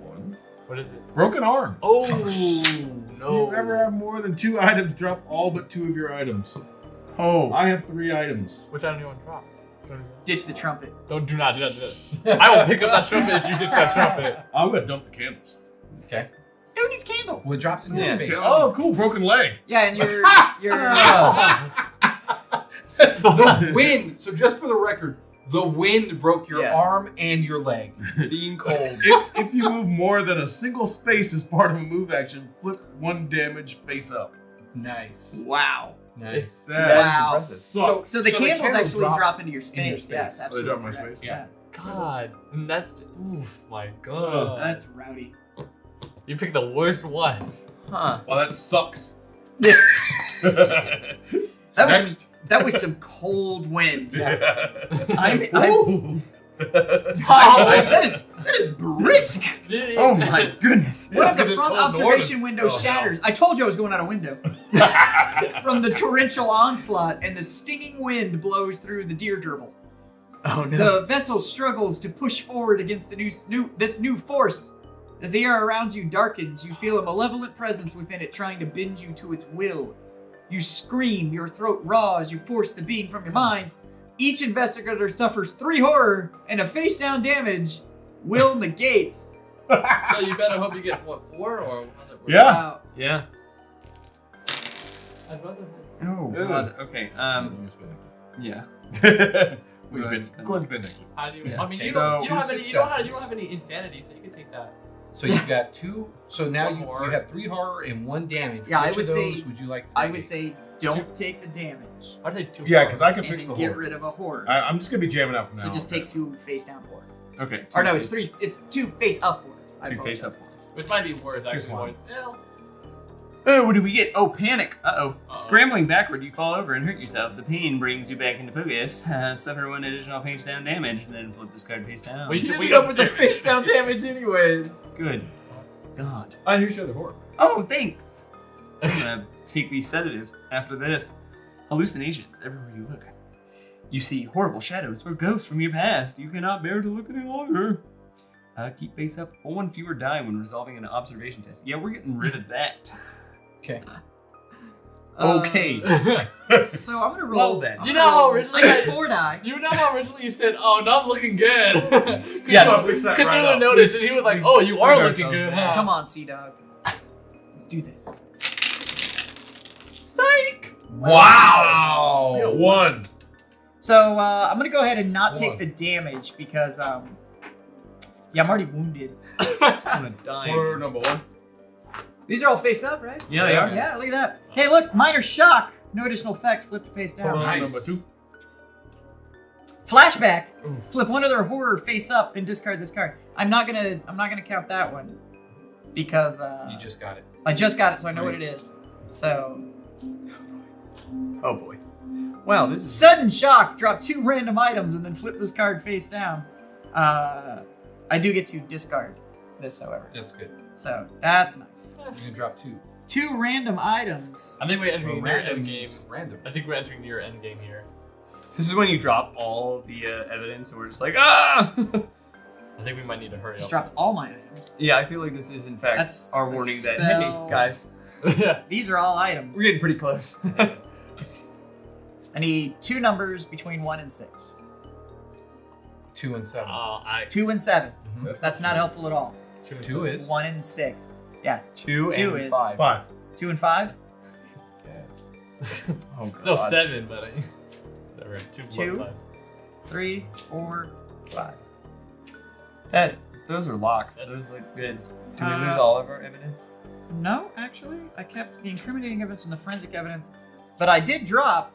1. What is it? Broken arm. Oh If no! you ever have more than 2 items, drop all but 2 of your items. Oh. I have 3 items. Which item do you want to drop? Ditch the trumpet. Don't do not do that. I will pick up that trumpet if you ditch that trumpet. I'm gonna dump the candles. Okay. Who needs candles? Well, it drops in your Yeah, space. Oh, cool. Broken leg. Yeah, and you're The wind. So just for the record, the wind broke your Yeah. arm and your leg. Being cold. If you move more than a single space as part of a move action, flip 1 damage face up. Nice. wow. Nice. Wow. impressive. So the candles actually drop into your in your space. space. Yes, So they absolutely. drop my correct. space? Yeah. God, and that's my god. That's rowdy. You picked the worst one. Huh. Well, that sucks. Yeah. That was Next. that was some cold wind. I'm Ooh. that is brisk. Oh my goodness. One of the Look at front this cold observation northern. window Oh, shatters. I told you I was going out a window. From the torrential onslaught, and the stinging wind blows through the deer gerbil. Oh no. The vessel struggles to push forward against this new force. As the air around you darkens, you feel a malevolent presence within it trying to bend you to its will. You scream, your throat raw as you force the being from your mind. Each investigator suffers 3 horror and a face down damage. Will negates. So you better hope you get what 4 or one that Yeah. Wow. Yeah. I'd rather. Oh Ew. god. Okay. Yeah. Go ahead and spin it. How do you? Yeah. I mean, you So- don't have any. You don't successes. have any insanity, so you can take that. So you've got 2. So now One you horror. have 3 horror and 1 damage. Yeah, I Which would of say- those would you like to I take? would say don't take the damage. I'd take 2. Yeah, because I can And fix then the get horror. rid of a horror. I'm just gonna be jamming out from now. So just on. take 2 face down horror. Okay. Or no, it's 3. It's 2 face up horror. I 2 face up. apologize. Which might be worse Here's actually. one. Well, Oh, what did we get? Oh, panic. Uh-oh. Uh-oh. Scrambling backward, you fall over and hurt yourself. The pain brings you back into focus. Suffer 1 additional face down damage, then flip this card face down. We- You we ended got- up with the face down damage anyways. Good. God. Here's your other horror. Oh, thanks. I'm gonna take these sedatives after this. Hallucinations everywhere you look. You see horrible shadows or ghosts from your past. You cannot bear to look any longer. Keep face up. Roll 1 fewer die when resolving an observation test. Yeah, we're getting rid of that. Okay. Okay. So I'm gonna roll. Well then. I'm You gonna know how roll- originally I got I- 4 die. you know how originally you said, "Oh, not looking good." Yeah, I'll fix that Because right you up. noticed, and he was like, "Oh, you are Screwed looking ourselves good, there. huh?" Come on, Sea Dog. Let's do this. Wow. 1. So I'm gonna go ahead and not take One. the damage because yeah, I'm already wounded. I'm gonna die. Horror number 1. These are all face up, right? Yeah, they are. Yeah, look at that. Hey, look, minor shock. No additional effect. Flip to face down. Horror Nice. number 2. Flashback. Flip 1 other horror face up, then discard this card. I'm not gonna count that one because You just got it. I just got it, so I know what it is. So Oh boy. Wow, this is sudden shock. Drop 2 random items and then flip this card face down. I do get to discard this, however. That's good. So that's nice. You can drop 2. 2 random items. I think we're entering your Random end game. means random. I think we're entering your end game here. this is when you drop all the evidence, and we're just like, ah. I think we might need to hurry Just up. drop all my items. Yeah, I feel like this is in fact That's our a warning that spell. hey guys, Yeah. These are all items. we're getting pretty close. I need 2 numbers between 1 and 6. 2 and 7. 2 and 7. Mhm. That's not helpful at all. Two is. 1 and 6. Yeah, 2 Two and is- 5. 5. 2 and 5. Yes. Oh god. No, 7, but I. Whatever. 2 plus Two? 5. 3, 4, 5. Those are locks. Those look good. Do we lose Uh, all of our evidence? No, actually, I kept the incriminating evidence and the forensic evidence, but I did drop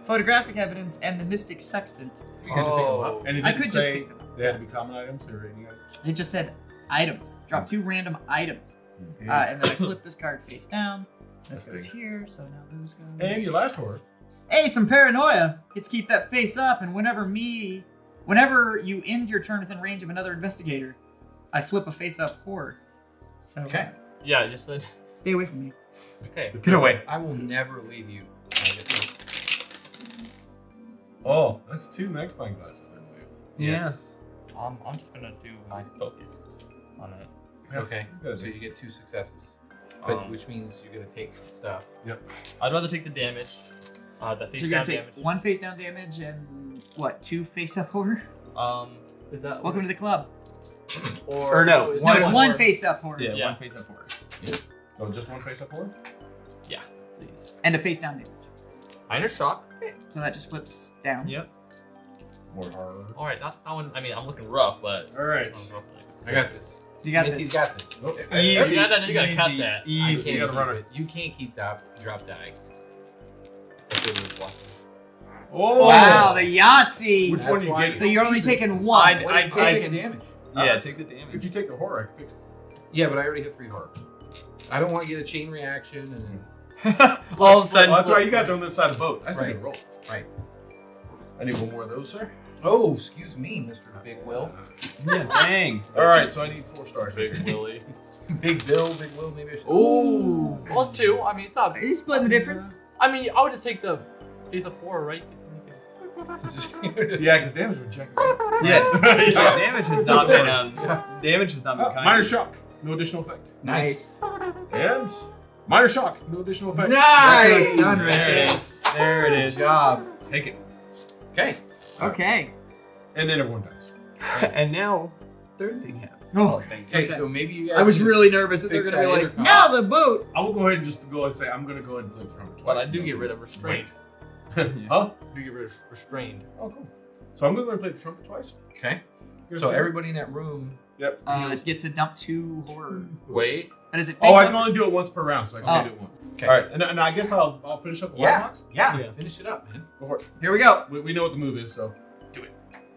photographic evidence and the mystic sextant. You can just pick them Oh. up. And it I didn't could just say pick them up. they had to be common items or any other. It just said items. Drop 2 random items. Okay. And then I flip this card face down. This goes Interesting. here, so now those go. And your last horror. Hey, some paranoia. Get to keep that face up, and whenever you end your turn within range of another investigator, I flip a face up horror. So Okay. Yeah, just let. stay away from me. Okay. Get away. I will never leave you. Agatha. Oh, that's 2 magnifying glasses, I believe. Yes. I'm just gonna do my focus on it. Yeah, Okay. good. So you get 2 successes, but Um, which means you're gonna take some stuff. I'd rather take the damage. The So face you're down gonna take damage. 1 face down damage and what? 2 face up horror? Is that Welcome to the club. Or no, No, it's 1 face up horror. Yeah, Yeah. 1 face up horror. So just 1 face up horror? Yeah, please. And a face down damage. Minor shock. So that just flips down. Yep. More horror. All right, that one. I mean, I'm looking rough, but. Alright. I got this. You got Minty's this. got this. Oh, Easy. You gotta cut easy, that. I Easy. can't gotta keep run it. You can't keep drop die. That's what it was watching. Oh! Wow, the Yahtzee. Which That's one are you why- getting? So you're only taking 1. I'd Take a damage. Yeah, take the damage. If you take the horror, I can fix it. Yeah, but I already hit 3 horror. I don't want to get a chain reaction and. All of a sudden. Oh, that's right, you guys are on this side of the boat. I still Right. can roll. Right. I need 1 more of those, sir. Oh, excuse me, Mr. Big Will. Yeah, dang. Alright, so I need 4 stars. Big Willie. Big Bill, Big Will, maybe I should. Ooh. Well, it's 2. I mean, it's not. Are you splitting the difference? I mean, I would just take the face of 4, right? Yeah, because damage would check. Yeah, yeah, damage has not been damage has not been kind. Minor shock, no additional effect. Nice. And minor shock, no additional effect. That's how it's done, There right? it is. There it Good is. job. Take it. Okay. Okay. And then everyone dies. And now, third thing happens. Oh. Okay, so maybe you guys. I was can- really nervous that they're Fix going to be that like, intercom. now the boat. I will go ahead and just go and say I'm going to go ahead and play the trumpet twice. But I do get rid of restraint. Huh? Do get rid of restrained. Oh, cool. So I'm going to go ahead and play the trumpet twice. Okay. You guys So okay? everybody in that room. Yep. Gets to dump 2 horror. Wait. But is it face Oh, I up? can only do it once per round, so I can Oh. only do it once. Okay. All right, and I guess I'll finish up the Yeah. box. Yeah. Yeah. Finish it up, man. Go for it. Here we go. We know what the move is, so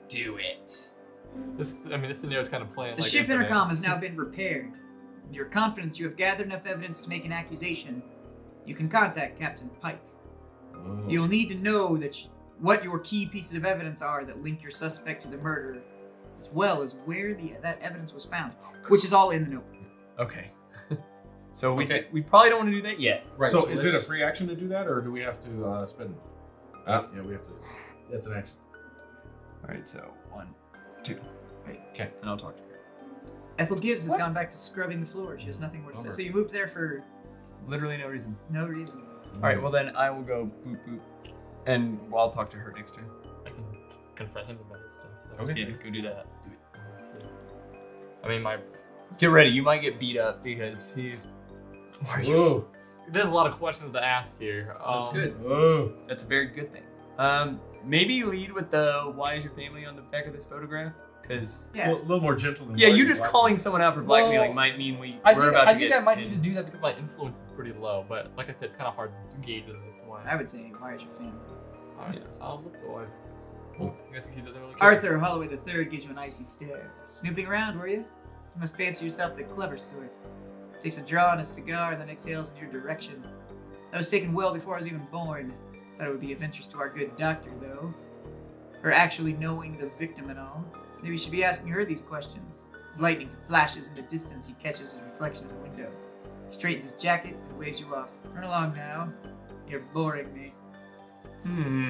Do it. This scenario is kind of playing The like ship Infinite. intercom has now been repaired. You're confident you have gathered enough evidence to make an accusation. You can contact Captain Pike. You'll need to know what your key pieces of evidence are that link your suspect to the murder, as well as where that evidence was found, which is all in the notebook. Okay. So Okay. we probably don't want to do that yet. Right. So is it a let's- free action to do that, or do we have to spend it? Yeah, we have to. That's an action. All right. So 1, 2. Right. Okay. And I'll talk to her. Ethel Gibbs has gone back to scrubbing the floor. She has nothing more to say. Bummer. So you moved there for Literally no reason. no reason. All right. Well then I will go boop boop, and I'll talk to her next turn. I can confront him about his stuff. So. Okay. Yeah, go do that. I mean, Get ready. You might get beat up because he's. Why are you? Whoa, there's a lot of questions to ask here. That's good. whoa. That's a very good thing. Maybe lead with the "Why is your family on the back of this photograph?" Because A Yeah. little more gentle than. yeah, white you and just black. calling someone out for blackmailing Well, might mean we're I about to think get. I might need to in. do that because my influence is pretty low. But like I said, it's kind of hard to gauge in this one. I would say, why is your family? Alright, let's go ahead. I guess he doesn't really care. Arthur Holloway III gives you an icy stare. Snooping around, were you? You must fancy yourself the clever sort. Takes a draw on a cigar and then exhales in your direction. That was taken well before I was even born. Thought it would be of interest to our good doctor, though. Or actually knowing the victim and all. Maybe you should be asking her these questions. As lightning flashes in the distance, he catches his reflection in the window. He straightens his jacket and waves you off. Run along now. You're boring me. Hmm.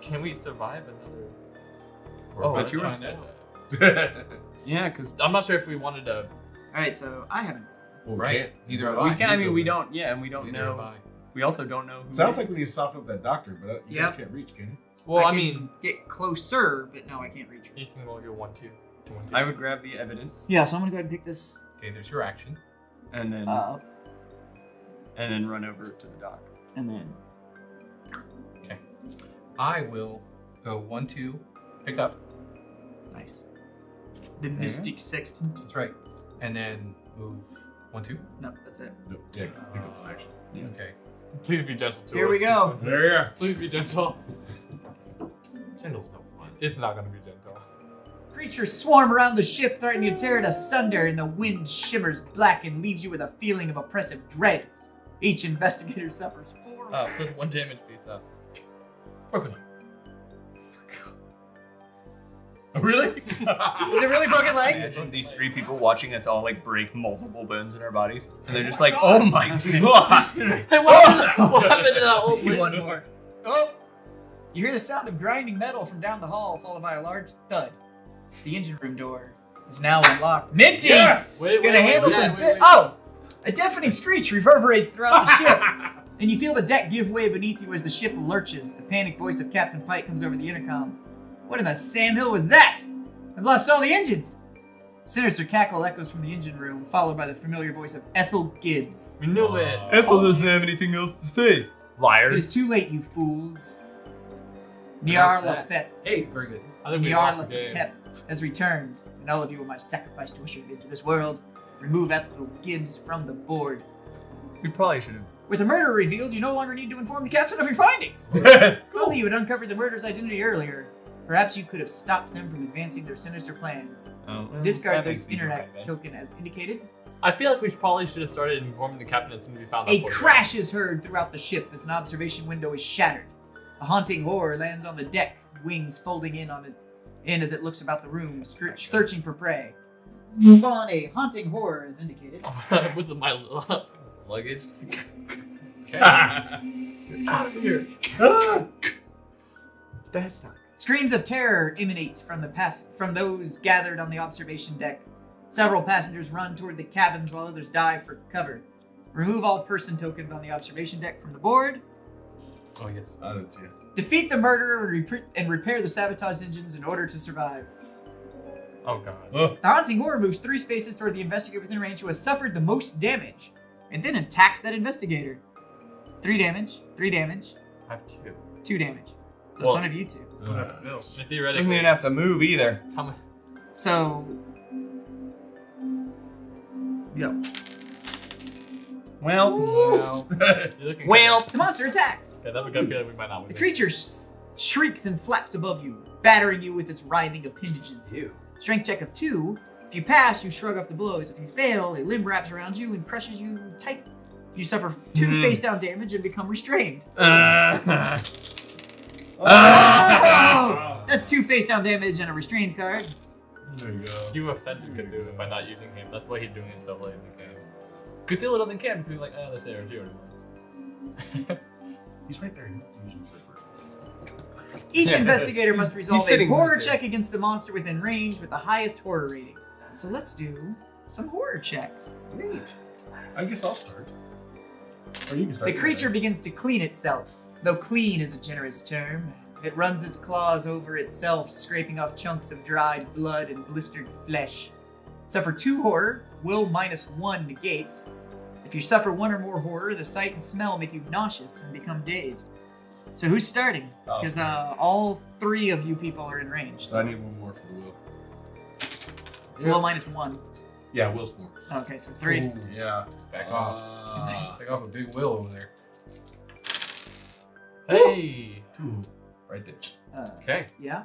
Can we survive another? We're about that's to yours. find out. Yeah, because I'm not sure if we wanted to. Alright, so I haven't. Well, we Right. can't. Neither have we I. can. I mean, we don't. Yeah, and we don't Neither have know. I. We also don't know who. Sounds it like is. we need to soften up that doctor, but you Yep. guys can't reach, can you? Well, I can mean, get closer, but no, I can't reach her. you can only go 1, 2. I would grab the evidence Yeah, so I'm gonna go ahead and pick this Okay, there's your action. and then up, run over to the dock. and then I will go 1, 2, pick up. nice. The Mystic Sextant. That's right. And then move 1, 2. No, that's it. Nope. Yeah, pick up this action. Okay. Please be gentle to Here us. we go. There you are. Please be gentle. Gentle's no fun. It's not gonna be gentle. Creatures swarm around the ship, threatening to tear it asunder, and the wind shimmers black and leaves you with a feeling of oppressive dread. Each investigator suffers 4. Put 1 damage piece up. Broken. Oh, really? Was it really broken leg? Imagine these 3 people watching us all like break multiple bones in our bodies, and they're just like, "Oh my god!" Hey, what happened to that old lady? One more. Oh! You hear the sound of grinding metal from down the hall, followed by a large thud. The engine room door is now unlocked. Minty! Yes! Wait, Gonna handle wait, this. wait, wait. Oh! A deafening screech reverberates throughout the ship, and you feel the deck give way beneath you as the ship lurches. The panicked voice of Captain Pike comes over the intercom. What in the Sam Hill was that? I've lost all the engines! Sinister cackle echoes from the engine room, followed by the familiar voice of Ethel Gibbs. We knew it. Ethel doesn't have anything else to say. It Liars. is too late, you fools. Niar Pronounce Lafette. Hey, very good. I think we Niar lost the game. Lafette has returned, and all of you are my sacrifice to usher you into this world. Remove Ethel Gibbs from the board. We probably should have. With the murder revealed, you no longer need to inform the captain of your findings. Only you had uncovered the murderer's identity earlier. Perhaps you could have stopped them from advancing their sinister plans. Discard this internet token as indicated. I feel like we probably should have started informing the captain as soon as we found out. A crash is heard throughout the ship as an observation window is shattered. A haunting horror lands on the deck, wings folding in on it, as it looks about the room, searching for prey. Spawn a haunting horror as indicated. With my Luggage. Okay. Out of here. That's not. Screams of terror emanate from those gathered on the observation deck. Several passengers run toward the cabins while others dive for cover. Remove all person tokens on the observation deck from the board. Oh, yes. I didn't see it. Defeat the murderer and repair the sabotage engines in order to survive. Oh god. The haunting horror moves 3 spaces toward the investigator within range who has suffered the most damage, and then attacks that investigator. 3 damage, 3 damage, I have 2. 2 damage. So Well- it's one of you 2. Bill. Theoretically, Doesn't even have to move either. how much? So, yo. Well, Well, You're looking The monster attacks. Okay, that's a good feeling we might not win. The creature shrieks and flaps above you, battering you with its writhing appendages. ew. Strength check of 2. If you pass, you shrug off the blows. If you fail, a limb wraps around you and crushes you tight. You suffer 2 face-down damage and become restrained. That's 2 face-down damage and a restrained card. There you go. You offended could do it by not using him. That's why he's doing it so late in the game. Cthulhu doesn't care because he's like, oh, this area is yours. He's right there. He's in third person. Each investigator must resolve a sitting horror right there. check against the monster within range with the highest horror rating. So let's do some horror checks. Neat. I guess I'll start. Or you can start. The creature begins to clean itself, though clean is a generous term. It runs its claws over itself, scraping off chunks of dried blood and blistered flesh. Suffer 2 horror, will -1 negates. If you suffer 1 or more horror, the sight and smell make you nauseous and become dazed. So who's starting? I'll Because start. all 3 of you people are in range. So I need one more for the will. Will -1. Yeah, Will's 4. Okay, so 3. Ooh, Yeah. back off. Take off a big will over there. Hey! 2. Right there. Okay. Yeah.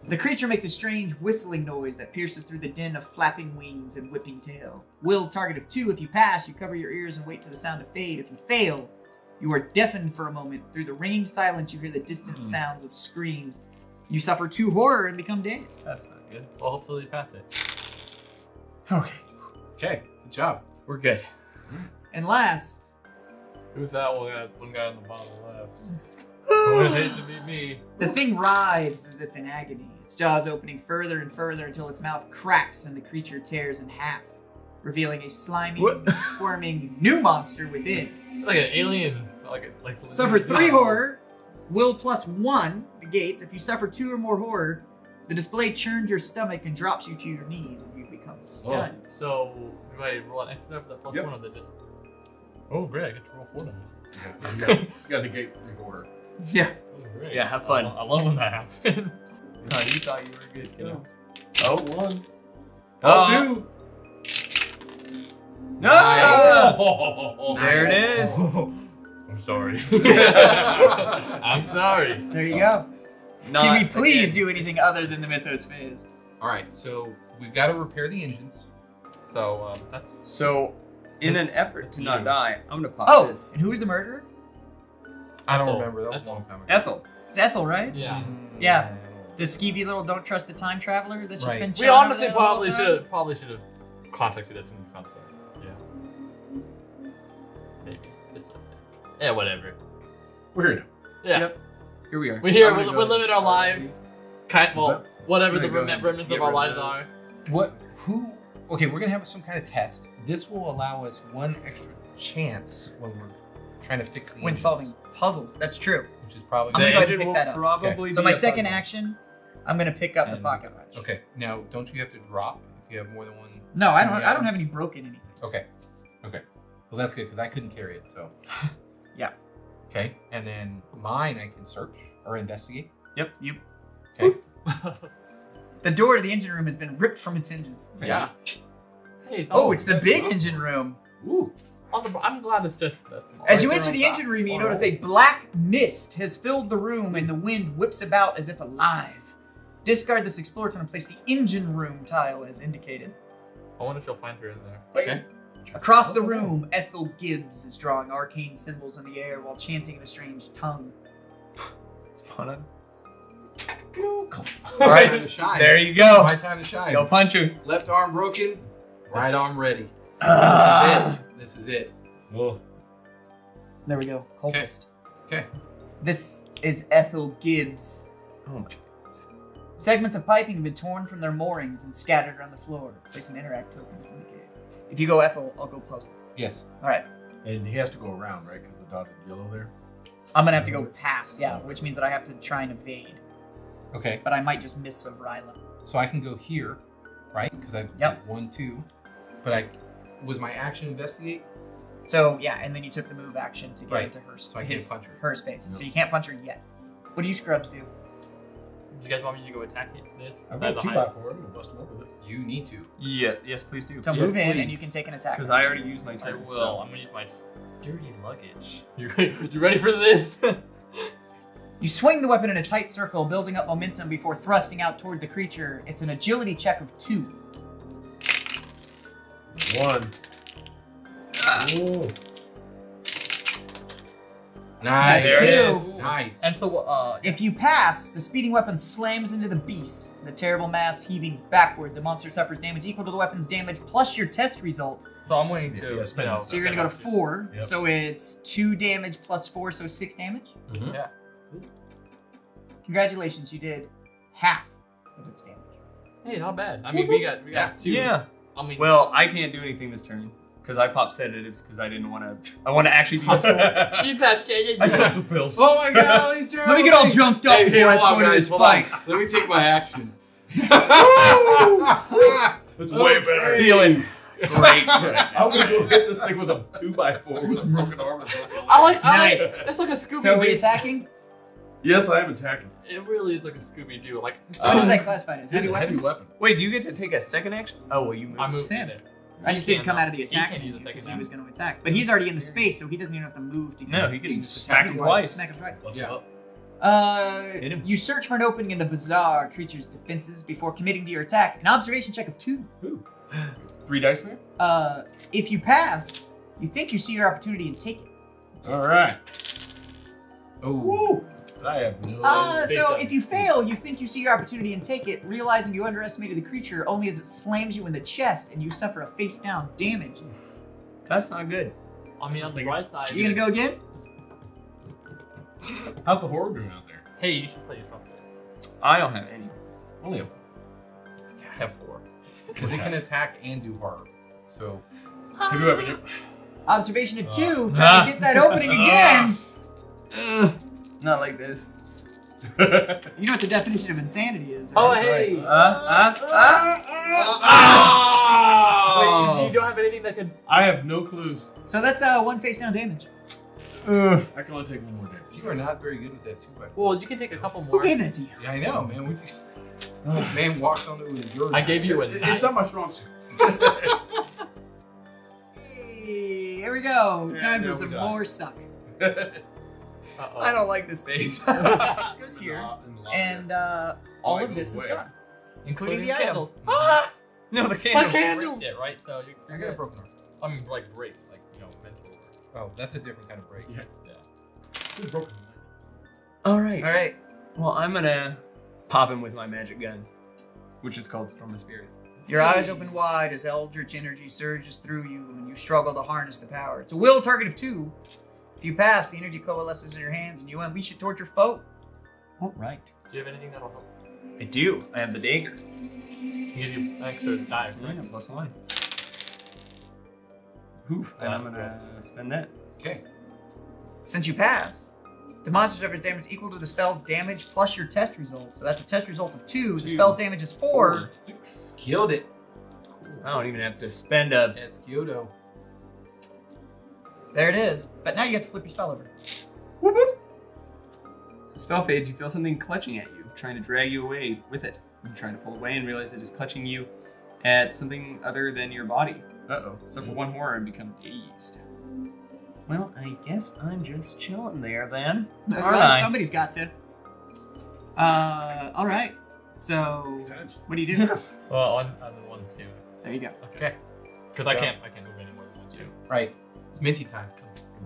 The creature makes a strange whistling noise that pierces through the din of flapping wings and whipping tail. Will target of 2. If you pass, you cover your ears and wait for the sound to fade. If you fail, you are deafened for a moment. Through the ringing silence, you hear the distant sounds of screams. You suffer 2 horror and become dazed. That's not good. Well, hopefully you pass it. okay, Okay. Good job. we're good. And last, Who's that one guy on the bottom left? I would hate to be me. the thing writhes as if in agony, its jaws opening further and further until its mouth cracks and the creature tears in half, revealing a slimy, What? squirming new monster within. Like an alien. Like Suffer 3 horror. Will +1 negates. If you suffer 2 or more horror, The display churns your stomach and drops you to your knees, and you become stunned. So, do I roll an extra for that plus Yep. 1 or they just. Oh, great, I get to roll 4 dice. You gotta negate the order. Yeah. Oh, great. Yeah, have fun. I love when that happens. No, you thought you were good, kiddo. Oh, 1. Oh, 2. No! There it is. I'm sorry. I'm sorry. There you go. Not Can we please again. do anything other than the Mythos phase? All right, so we've got to repair the engines. So, that's. So, in an effort to not die, I'm gonna pop Oh, this. and who was the murderer? I don't Ethel. remember. That was a Ethel. long time ago. Ethel. It's Ethel, right? Yeah. Yeah. The skeevy little don't trust the time traveler that's just Right. been We chilling over honestly there the whole time? probably should have contacted us when we found something. Yeah. Maybe. Just a little bit. Yeah, whatever. We're here now. Yeah. Yep. Here we are. We're here. I'm gonna We're go living and our start lives. these. Well, whatever I'm the gonna go ahead and remnants get of our rid lives of those. are. Who? Okay, we're gonna have some kind of test. This will allow us one extra chance when we're trying to fix the When engines, solving puzzles. That's true. which is probably I'm The gonna go ahead engine and pick will that up. probably So be my a second puzzle. action, I'm gonna pick up the And- pocket watch. okay. Now, don't you have to drop if you have more than one? No, I don't. Any I don't have items? any broken anything. Okay. Okay. Well, that's good because I couldn't carry it. So. Yeah. Okay, and then mine I can search or investigate. Yep. You. Okay. The door to the engine room has been ripped from its hinges. Yeah. Hey, Oh, it's the big engine room. Ooh. I'm glad it's just this small. As you Right enter there the on top. engine room, you notice a black mist has filled the room and the wind whips about as if alive. Discard this explorator and place the engine room tile as indicated. I wonder if you'll find her in there. Okay. Across the room, Ethel Gibbs is drawing arcane symbols in the air while chanting in a strange tongue. Spawn on. All right. Time to shine. There you go. My time to shine. Go punch her. Left arm broken, right arm ready. Ah. This is it. Oh. There we go. Cultist. Okay. This is Ethel Gibbs. Oh my. Segments of piping have been torn from their moorings and scattered around the floor. Place an interact token as indicated. If you go Ethel, I'll go puzzle. Yes. All right. And he has to go around, right? Because the dotted yellow there. I'm gonna have to go past, yeah, which means that I have to try and evade. Okay. But I might just miss some Ryla. So I can go here, right? Because I Yep. did 1, 2. But was my action investigate? So yeah, and then you took the move action to get Right. into her, So I can't punch her. her space. No. So you can't punch her yet. What do you scrubs do? Do you guys want me to go attack it? This? I've By got the 2x4. I'm gonna bust him up with it. You need to. Yeah. Yes, please do. So Yes, move in and please. you can take an attack. Because I already used my I turn. will. So. I'm gonna use my dirty luggage. You ready for this? You swing the weapon in a tight circle, building up momentum before thrusting out toward the creature. It's an agility check of 2. 1. Oh. Nice. There it is. is. Nice. And so, If you pass, the speeding weapon slams into the beast, the terrible mass heaving backward. The monster suffers damage equal to the weapon's damage plus your test result. so I'm going to, Yeah, spend it. So you're gonna go to 4. Yep. So it's 2 damage plus 4, so 6 damage. Mhm. Yeah. Congratulations, you did half of its damage. Hey, not bad. I mean, we got 2. Yeah. I mean, Well, I can't do anything this turn because I popped sedatives because I didn't want to. I want to actually be useful. you got shit. I stuck with pills. Oh my god, he's Let me get all jumped up Hey, before I hold on, throw into guys, this hold fight. on. Let me take my action. It's way better. Feeling great. I'm gonna go hit this thing with a 2x4 with a broken arm. I like. Nice. It's like a Scooby So are we Doo. attacking? Yes, I am attacking. It really is like a Scooby Doo. Like What is that classified as? It's Heavy a weapon? heavy weapon. Wait, do you get to take a second action? Oh, well, you moved. I moved Yeah. in there. I just didn't come out of the He attack can't use menu a because second he was now. going to attack. But he's already in the space, so he doesn't even have to move to No, he can just smack him twice. Smack him twice. Let's Yeah. go. Hit him. You search for an opening in the bizarre creature's defenses before committing to your attack. An observation check of 2. 3 dice there. If you pass, you think you see your opportunity and take it. All right. Oh. Woo. I have no. So if you fail, you think you see your opportunity and take it, realizing you underestimated the creature only as it slams you in the chest and you suffer a face down damage. That's not good. I mean, on the right side. You gonna go again? How's the horror doing out there? Hey, you should play your trumpet. I don't have any. Only a. I have 4. Because it can attack and do horror. So. Heavy weapon. Yep. Observation of 2, trying to get that opening again. Not like this. You know what the definition of insanity is, right? Oh, hey! Wait, you don't have anything that could. I have no clues. So that's one face down damage. I can only take one more damage. You are not very good with that 2x4. Well, you can take a couple Who more. gave that to you? Yeah, I know, man. This man walks onto a dirt. I gave you a It's knife. not my strong suit. Hey, here we go. Yeah, Time now for we some die. more suck. Uh-oh. I don't like this face. This goes here, and all of this is gone, including the item. candles. No, the My candle. candle! Yeah, right? So I got a broken arm. I mean, like break, like, mental. Oh, that's a different kind of break. Yeah. It's broken. All right. All right. Well, I'm gonna pop him with my magic gun, which is called Storm of Spirits. Your eyes open wide as eldritch energy surges through you and you struggle to harness the power. It's a will target of 2. If you pass, the energy coalesces in your hands and you unleash it towards your foe. All right. Do you have anything that'll help? I do. I have the dagger. Give you an extra knife, right? +1. Oof. And I'm gonna spend that. Okay. Since you pass, the monster suffers damage equal to the spell's damage plus your test result. So that's a test result of 2. The spell's damage is 4. 6. Killed it. I don't even have to spend a. That's Kyoto. There it is. But now you have to flip your spell over. The spell fades. You feel something clutching at you, trying to drag you away with it. You're trying to pull away and realize it is clutching you at something other than your body. Uh-oh. Suffer 1 horror and become dazed. Well, I guess I'm just chilling there then. Well, Alright. somebody's got to. All right. So, what do you do? Well, on the 1, 2. There you go. Okay. Because I can't move anymore than 1, 2. Right. It's minty time.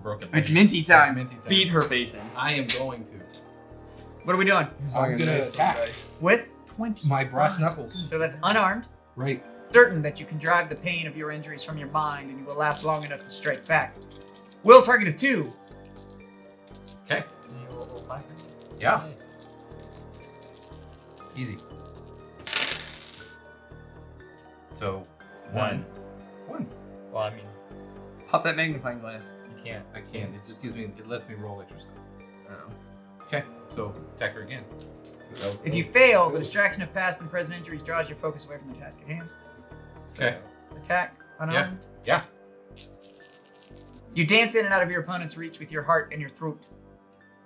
Broken. It's minty time. It's minty time. Beat her face in. I am going to. What are we doing? I'm gonna attack With 20. my brass knuckles. So that's unarmed. Right. Certain that you can drive the pain of your injuries from your mind and you will last long enough to strike back. Will target of 2. Okay. And you roll back. Yeah. Easy. So, 1. 1. Well, I mean, Pop that magnifying glass. you can't. I can't. It just it lets me roll extra stuff. Oh. Okay. So, attack her again. If you fail, the distraction of past and present injuries draws your focus away from the task at hand. So, Okay. attack, unarmed. Yeah. You dance in and out of your opponent's reach with your heart in your throat,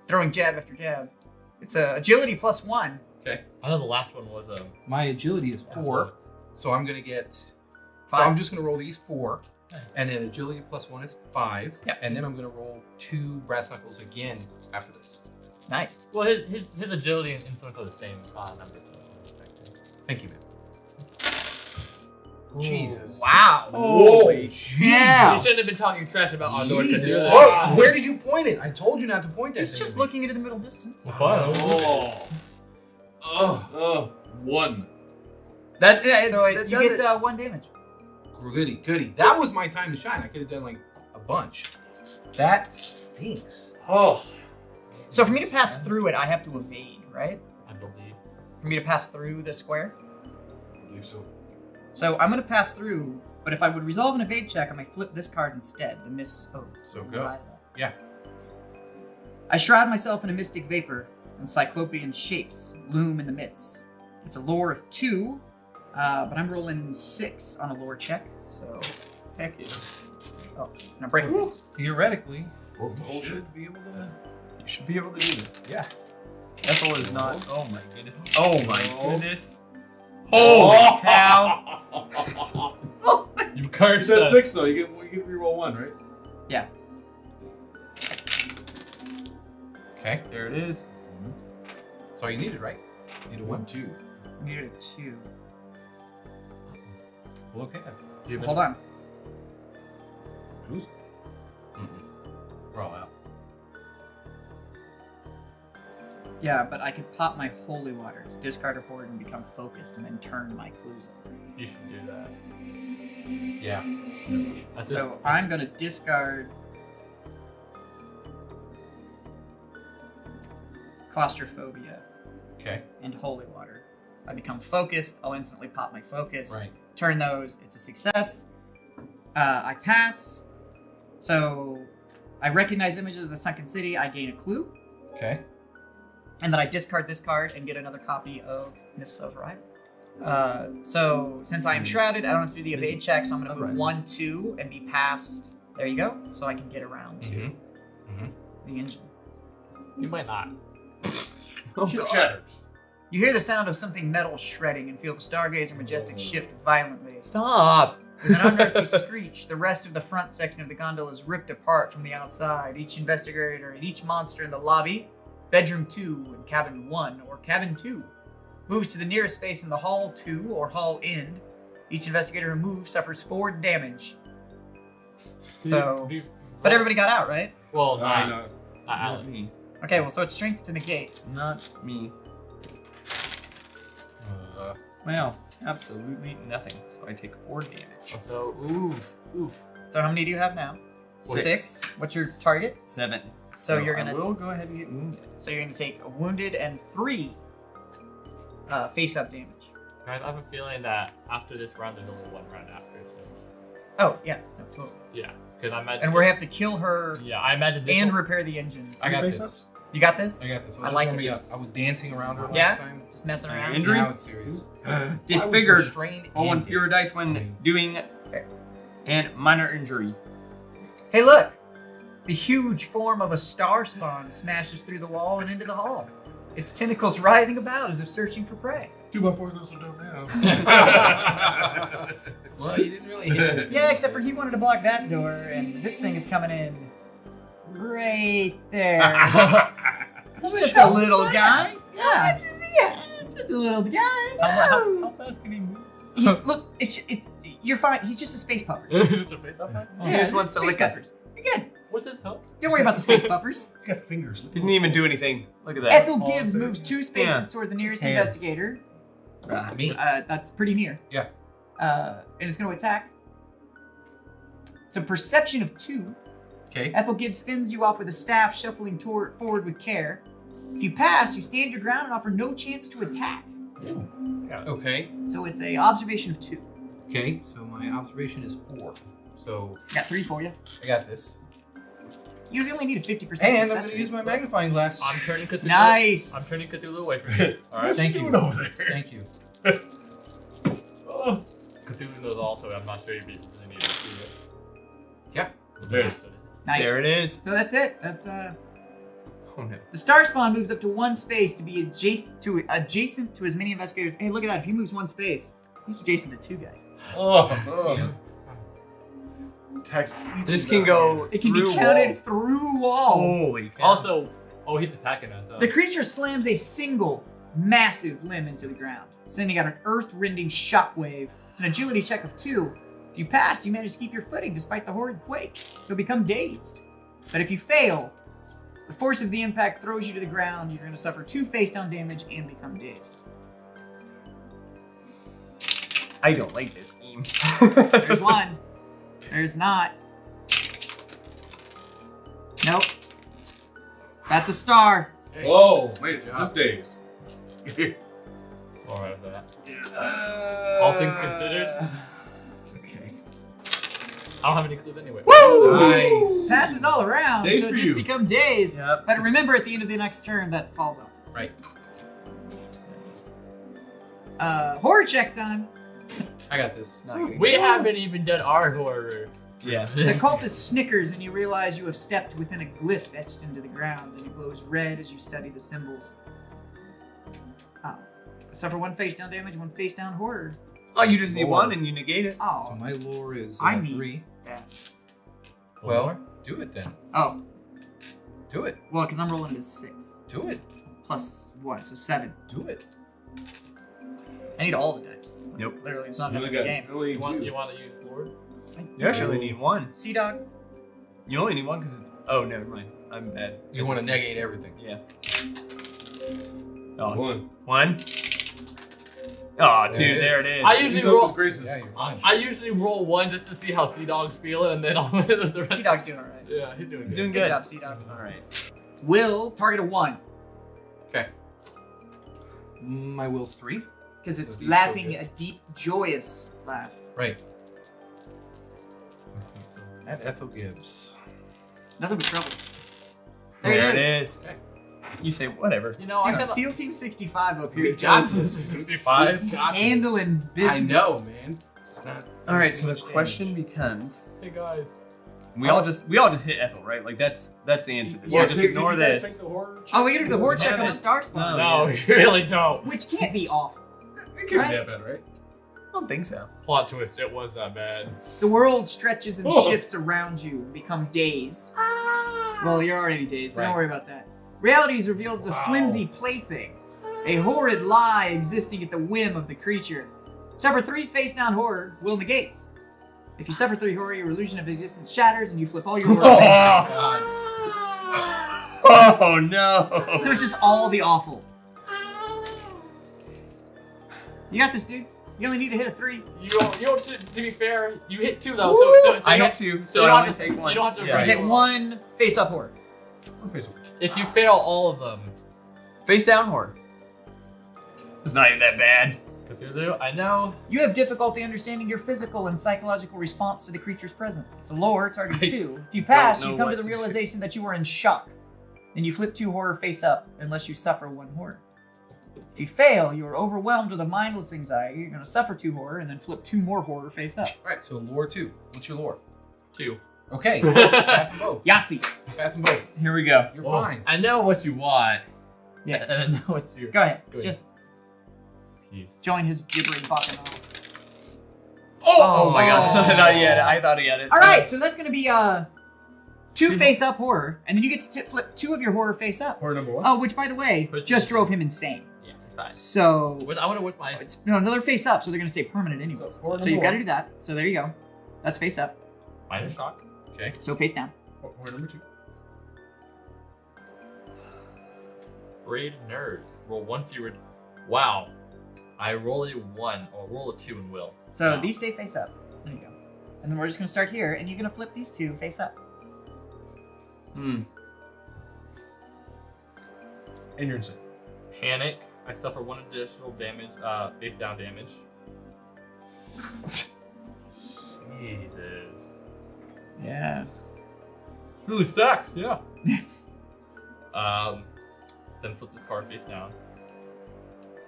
throwing jab after jab. It's a agility +1. Okay. I know the last one was My agility is 4. So I'm going to get... So 5. I'm just going to roll these 4. And then agility +1 is 5. Yep. And then I'm going to roll 2 brass knuckles again after this. Nice. Well, his agility and influence are the same number. Thank you, man. Jesus. Wow. Holy Yeah. You shouldn't have been talking trash about our Lord to Jesus. do Whoa, where did you point it? I told you not to point that. He's thing just at me. looking into the middle distance. Oh. Oh, 1. So you get 1 damage. goody, goody. That was my time to shine. I could have done like a bunch. That stinks. Oh. So for me to pass through it, I have to evade, right? I believe. For me to pass through the square. I believe so. So I'm going to pass through, but if I would resolve an evade check, I might flip this card instead, the Miss of So go. Lila. Yeah. I shroud myself in a mystic vapor, and cyclopean shapes loom in the midst. It's a lore of 2, but I'm rolling 6 on a lore check, so heck yeah. Oh, and I'm breaking things. Theoretically, You you should. should be able to. You should be able to do this. Yeah. Ethel is not. Oh my goodness. Oh my goodness. Holy cow. You You cursed said us. 6 though. You get reroll 1, right? Yeah. Okay. There it is. That's all you needed, right? You need a 1, 2. I needed a 2. Well, okay then. Do you have Hold on. We're all out. Yeah, but I could pop my holy water, discard a horde, and become focused, and then turn my clues over. You should do that. Yeah. That's So I'm gonna discard claustrophobia Okay. and holy water. I become focused. I'll instantly pop my focus. Right. Turn those. It's a success. I pass. So I recognize images of the sunken city. I gain a clue. Okay. And then I discard this card and get another copy of Miss Override. So since I am shrouded, I don't have to do the evade check, so I'm going to move 1, 2, and be past. There you go. So I can get around to the engine. You might not. Oh, Ship God. shatters. You hear the sound of something metal shredding and feel the Stargazer Majestic shift violently. Stop. With an unearthly screech, the rest of the front section of the gondola is ripped apart from the outside. Each investigator and each monster in the lobby, bedroom 2 and cabin 1 or cabin 2, moves to the nearest space in the hall 2 or hall end. Each investigator who moves suffers 4 damage. So, but everybody got out, right? Well, I not know. Alan. me. Okay, well, so it's strength to negate. Not me. Uh, Well, absolutely nothing. So I take 4 damage. So, oof. So how many do you have now? 6. What's your target? 7. So you're I gonna. will go ahead and get wounded. So you're gonna take a wounded and 3 face-up damage. Guys, I have a feeling that after this round, there's only 1 round after. So. Oh yeah, no, totally. Yeah, because I imagine. And we have to kill her Yeah, I imagine this and will- repair the engines. I got Face this. You got this? I got this. I was like just warming it. up. I was dancing around her Yeah? last time. Just messing around. Injury? Now it's serious. I was Disfigured. restrained All on and pure dazed. dice when I mean, doing and minor injury. Hey, look! The huge form of a star spawn smashes through the wall and into the hall. Its tentacles writhing about as if searching for prey. 2x4's not so dumb now. well, you didn't really hit it. Yeah, except for he wanted to block that door, and this thing is coming in right there. He's just a little guy. Yeah. Just a little guy. How fast can he move? He's, look, you're fine. He's just a space pupper. Just a face up there? He just wants to space lick us. puppers. You're good. What's this help? Don't worry about the space puppers. He's got fingers. He didn't even do anything. Look at that. Ethel Oh, Gibbs so- moves 2 spaces Yeah. toward the nearest Hands. investigator. Me. That's pretty near. Yeah. And it's going to attack. It's a perception of 2. Okay. Ethel Gibbs fends you off with a staff, shuffling forward with care. If you pass, you stand your ground and offer no chance to attack. Okay. So it's a observation of 2. Okay. So my observation is 4. So Got 3 for you. I got this. You only need a 50% And I'm success going to rate. use my magnifying glass. I'm turning Cthulhu. Nice. I'm turning Cthulhu away from you. Alright? Thank What you. you doing over there? Thank you. Oh. Cthulhu knows also, I'm not sure if you really need to see it. Yeah. Very good. Nice. There it is. So that's it. That's Oh no. the star spawn moves up to 1 space to be adjacent to as many investigators. Hey, look at that. If he moves 1 space, he's adjacent to 2 guys. Oh. Tax each This can go. It can be through counted walls. through walls. Holy cow. Also, oh, he's attacking us. The creature slams a single massive limb into the ground, sending out an earth-rending shockwave. It's an agility check of 2. If you pass, you manage to keep your footing despite the horrid quake, so become dazed. But if you fail, the force of the impact throws you to the ground. You're going to suffer 2 face-down damage and become dazed. I don't like this game. There's 1. There's not. Nope. That's a star. Whoa, wait, just dazed. Alright, that. All things considered, Okay. I don't have any clues anyway. Woo! Nice. Passes all around, Dazed so for just you. become dazed. Yep. But remember, at the end of the next turn, that falls off. Right. Horror check time. I got this. Not gonna We get- haven't even done our horror. Yeah. The cultist snickers, and you realize you have stepped within a glyph etched into the ground, and it glows red as you study the symbols. Oh. Suffer 1 face-down damage, 1 face-down horror. Oh, you just need Lord. 1 and you negate it. Oh, So my lore is I need 3. that. Well, do it then. Oh, Do it. well, because I'm rolling to 6. Do it. Plus 1, so 7. Do it. I need all the dice. Nope. Literally, it's not enough You in the got game. really You want two. to use Lord? You actually only need 1. Sea Dog. You only need 1 because. Oh, never mind. I'm bad. You want to negate everything. Yeah. Oh, 1. 1. Oh, 2. There it There is. it is. I usually Use up roll. his graces. Yeah, you're fine. I usually roll 1 just to see how Sea Dog's feeling, and then I'll the rest. Sea Dog's doing alright. Yeah, he's doing He's good. doing Good good. job, Sea Dog. All right. Will, target of 1. Okay. My will's 3. Because it's So deep, laughing so a deep, joyous laugh. Right. At Ethel Gibbs. Nothing but trouble. There There it it is. You say whatever. You know, I Dude, got SEAL Team 65 up here. We got just this. 55. handling business. I know, man. It's not. All right, so the too much question damage. becomes: Hey guys. we all just hit Ethel, right? Like that's the answer. Yeah, Yeah, just Did ignore you guys this. take the horror check? Oh, we gotta do the horror check Yeah, on the man. star spawn. No. No, you really don't. Which can't be awful. It can't Right? be that bad, right? I don't think so. Plot twist, it was that bad. The world stretches and Oh. shifts around you and become dazed. Well, you're already dazed, so don't Right. worry about that. Reality is revealed as a Wow. flimsy plaything, a horrid lie existing at the whim of the creature. Suffer 3 face-down horror will negates. If you suffer 3 horror, your illusion of existence shatters and you flip all your horror face down. God. Oh no! So it's just all the awful. You got this, dude. You only need to hit a 3. You don't to be fair, you hit 2 though. Woo! So I you hit don't- 2, so so you I don't only have to- take 1. you don't have to So you Right. take 1 face-up horror. Okay, so If you fail all of them, Face down horror. It's not even that bad. I know. You have difficulty understanding your physical and psychological response to the creature's presence. It's a lore, target I 2. If you pass, know you come what to the to do. realization that you are in shock. Then you flip 2 horror face up, unless you suffer 1 horror. If you fail, you are overwhelmed with a mindless anxiety. You're going to suffer 2 horror and then flip 2 more horror face up. All right, so lore 2. What's your lore? 2. Okay, pass them both. Yahtzee. Pass them both. Here we go. You're Well, fine. I know what you want. Yeah. And I know what you. Go ahead. Go ahead. Just Peace. join his gibbering bacchanal. Oh my god. Not yet. I thought he had it. All right, so that's going to be 2 face up horror, and then you get to flip 2 of your horror face up. horror number 1. Oh, which by the way, But- just drove him insane. Yeah, fine. So I wonder what's my. it's another face up, so they're going to stay permanent anyways. So, horror So you number got to one. do that. So there you go. That's face up. Minor shock. Okay. So face down. Horror number 2. Braid nerds. Roll 1 fewer. Wow. I roll a 1 or roll a 2 and will. So Wow. these stay face up. There you go. And then we're just going to start here, and you're going to flip these 2 face up. And you're insane. Panic. I suffer 1 additional damage. Face down damage. Jesus. Yeah. Really stacks. Yeah. Then flip this card face down.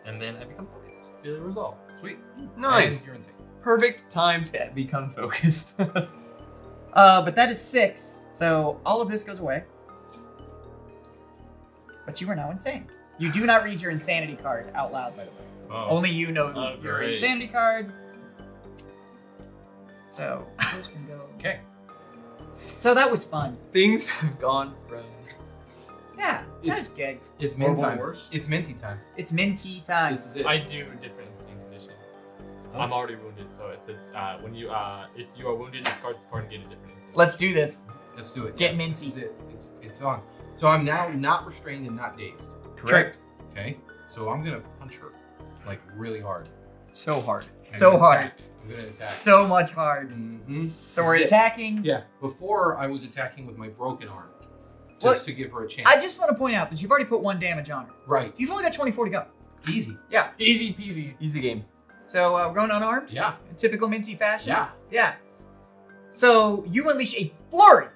And then I become focused. See the resolve. Sweet. Nice. And you're insane. Perfect time to become focused. But that is 6. So all of this goes away. But you are now insane. You do not read your insanity card out loud, by the way. Oh. Only you know Oh, your great. insanity card. So those can go. Okay. So that was fun. Things have gone from. Yeah, It's- that's good. It's mint Horrible time. worse? It's minty time. It's minty time. This is it. I do different insane condition. I'm already wounded, so it's when you if you are wounded, this card and get a different insane. Let's do this. Let's do it. Get Yeah, minty. This is it. It's on. So I'm now not restrained and not dazed. Correct. Okay. So I'm gonna punch her, like really hard. So hard. I'm So gonna hard. attack. I'm gonna attack. So much hard. Mm-hmm. So we're attacking. Yeah. Before I was attacking with my broken arm, just What? to give her a chance. I just want to point out that you've already put 1 damage on her. Right. You've only got 24 to go. Easy. Easy peasy. Easy game. So we're going unarmed, Yeah. in typical minty fashion. Yeah. Yeah. So you unleash a flurry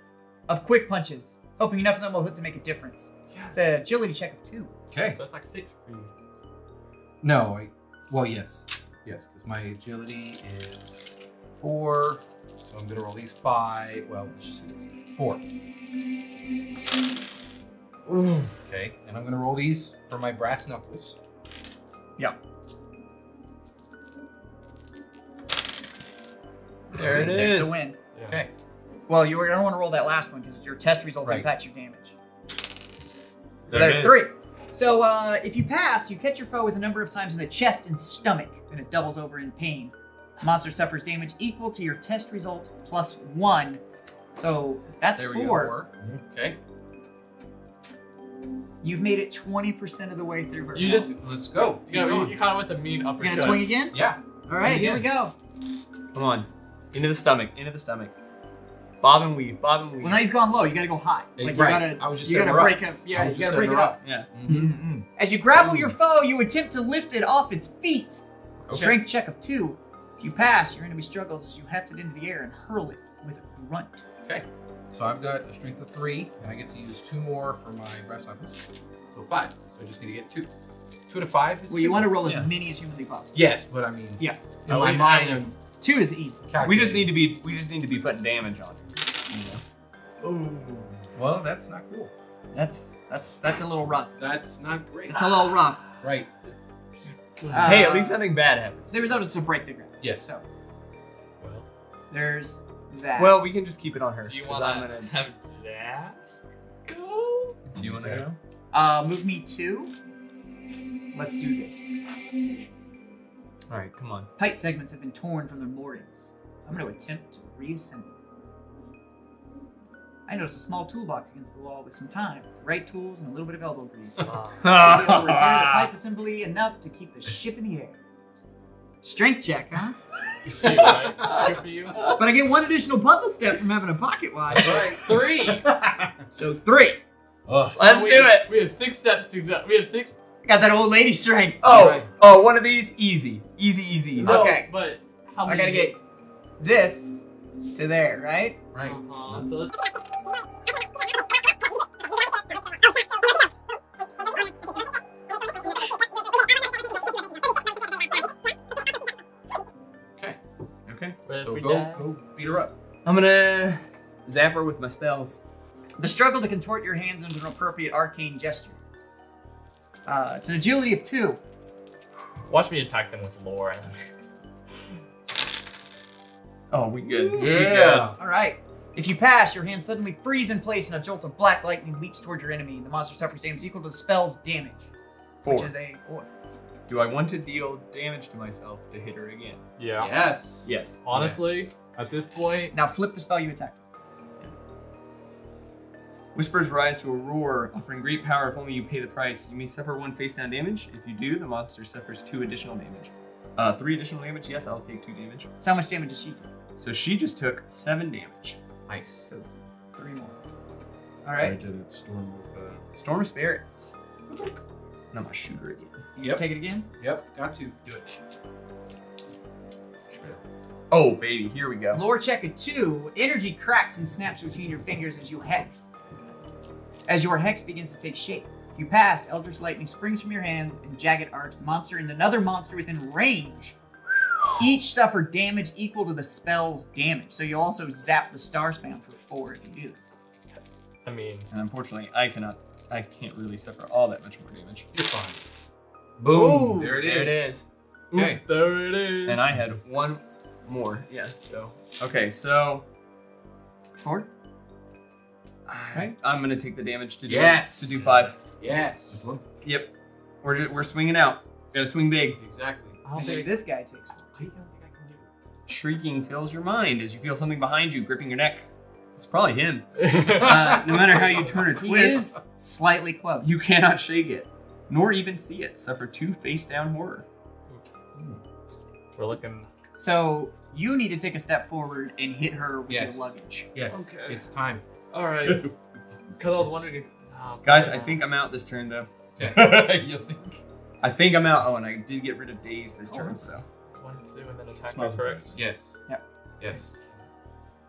of quick punches, hoping enough of them will hit to make a difference. It's an agility check of 2. Okay. So that's like 6 for you. No. Well, yes. Yes, because my agility is 4. So I'm gonna roll these 5. Well, let's just do this. 4. Okay. And I'm gonna roll these for my brass knuckles. Yeah. There it That's is. the win. Yeah. Okay. Well, you don't want to roll that last one because your test result Right. impacts your damage. So There it there's is. 3. So if you pass, you catch your foe with a number of times in the chest and stomach, and it doubles over in pain. The monster suffers damage equal to your test result plus 1. So that's There we 4. go. Okay. You've made it 20% of the way through. You just Let's go. you kind of went the mean You're uppercut. gonna swing again? Yeah. All right, here we go. Come on. Into the stomach. Into the stomach. Bob and weave. Bob and weave. Well, now you've gone low. You gotta go high. Like you Right. gotta, I was just you setting gotta her break up. up. Yeah, I was you just gotta break setting it her up. up. Yeah. Mm-hmm. As you grapple your foe, you attempt to lift it off its feet. A Okay. strength check of 2. If you pass, your enemy struggles as you heft it into the air and hurl it with a grunt. Okay. So I've got a strength of 3, and I get to use 2 more for my brass knuckles. So 5. So I just need to get 2. 2 to 5 is Well, you want to roll as Yeah. many as humanly possible. Yes, but I mean, Yeah. in my mind, I'm 2 is easy. We just need to be putting damage on it. You know? Well, that's not cool. That's a little rough. That's not great. It's a little rough. Right. Hey, at least nothing bad happens. The result is to break the ground. Yes. So Well, there's that. Well, we can just keep it on her. do you 'cause want I'm to gonna- have that go? Do you want to go? Move me 2. Let's do this. All right, come on. Tight segments have been torn from their moorings. I'm going to attempt to reassemble. I noticed a small toolbox against the wall with some time, the right tools, and a little bit of elbow grease. Maybe I'll repair the pipe assembly enough to keep the ship in the air. Strength check, huh? Two, right? Good for you. But I get 1 additional puzzle step from having a pocket watch. 3. So 3. Ugh. Let's do it. We have 6 steps to go. We have 6. I got that old lady strength. Oh, one of these, easy. Easy. No, Okay. but how I many? gotta get this to there, right? Right. So let's Okay. but if So we go die- beat her up. I'm gonna zap her with my spells. The struggle to contort your hands into an appropriate arcane gesture. It's an agility of 2. Watch me attack them with lore. Oh, we good. Yeah. All right. If you pass, your hands suddenly freeze in place and a jolt of black lightning leaps toward your enemy. The monster suffers damage equal to the spell's damage, which 4. is a 4. Do I want to deal damage to myself to hit her again? Yeah. Yes. Yes. Honestly, at this point, Now flip the spell you attack. Whispers rise to a roar, offering great power if only you pay the price. You may suffer 1 face down damage. If you do, the monster suffers 2 additional damage. 3 additional damage? Yes, I'll take 2 damage. So how much damage does she take? So she just took 7 damage. Nice. So 3 more. All I right. did it. Storm with Storm of Spirits. And I'm gonna shoot her again. Yep. Take it again. Yep. Got to do it. Oh, baby, here we go. Lore check of 2. Energy cracks and snaps between your fingers as you hex. As your hex begins to take shape. If you pass, Eldritch Lightning springs from your hands and jagged arcs the monster and another monster within range. Each suffer damage equal to the spell's damage. So you also zap the star spam for 4 if you do this. I mean, And unfortunately, I can't really suffer all that much more damage. You're fine. Boom. Ooh, there it is. There it is. Okay. there it is. And I had 1 more. Yeah, so. Okay, so. 4? I'm gonna take the damage to do Yes. to do 5. Yes. Yep. We're swinging out. Gotta swing big. Exactly. I don't Maybe think this guy takes 4. I don't think I can do Shrieking fills your mind as you feel something behind you gripping your neck. It's probably him. it. No matter how you turn or He twist, is slightly close. you cannot shake it, nor even see it. Suffer 2 face down horror. We're looking. So you need to take a step forward and hit her with Yes. your luggage. Yes. Okay. It's time. All right. Because I was wondering if. Guys, I think I'm out this turn though. Okay. You think? I think I'm out. Oh, and I did get rid of daze this turn, so 1, 2, and then attack Smells me, correct? Yes. Yep. Yes.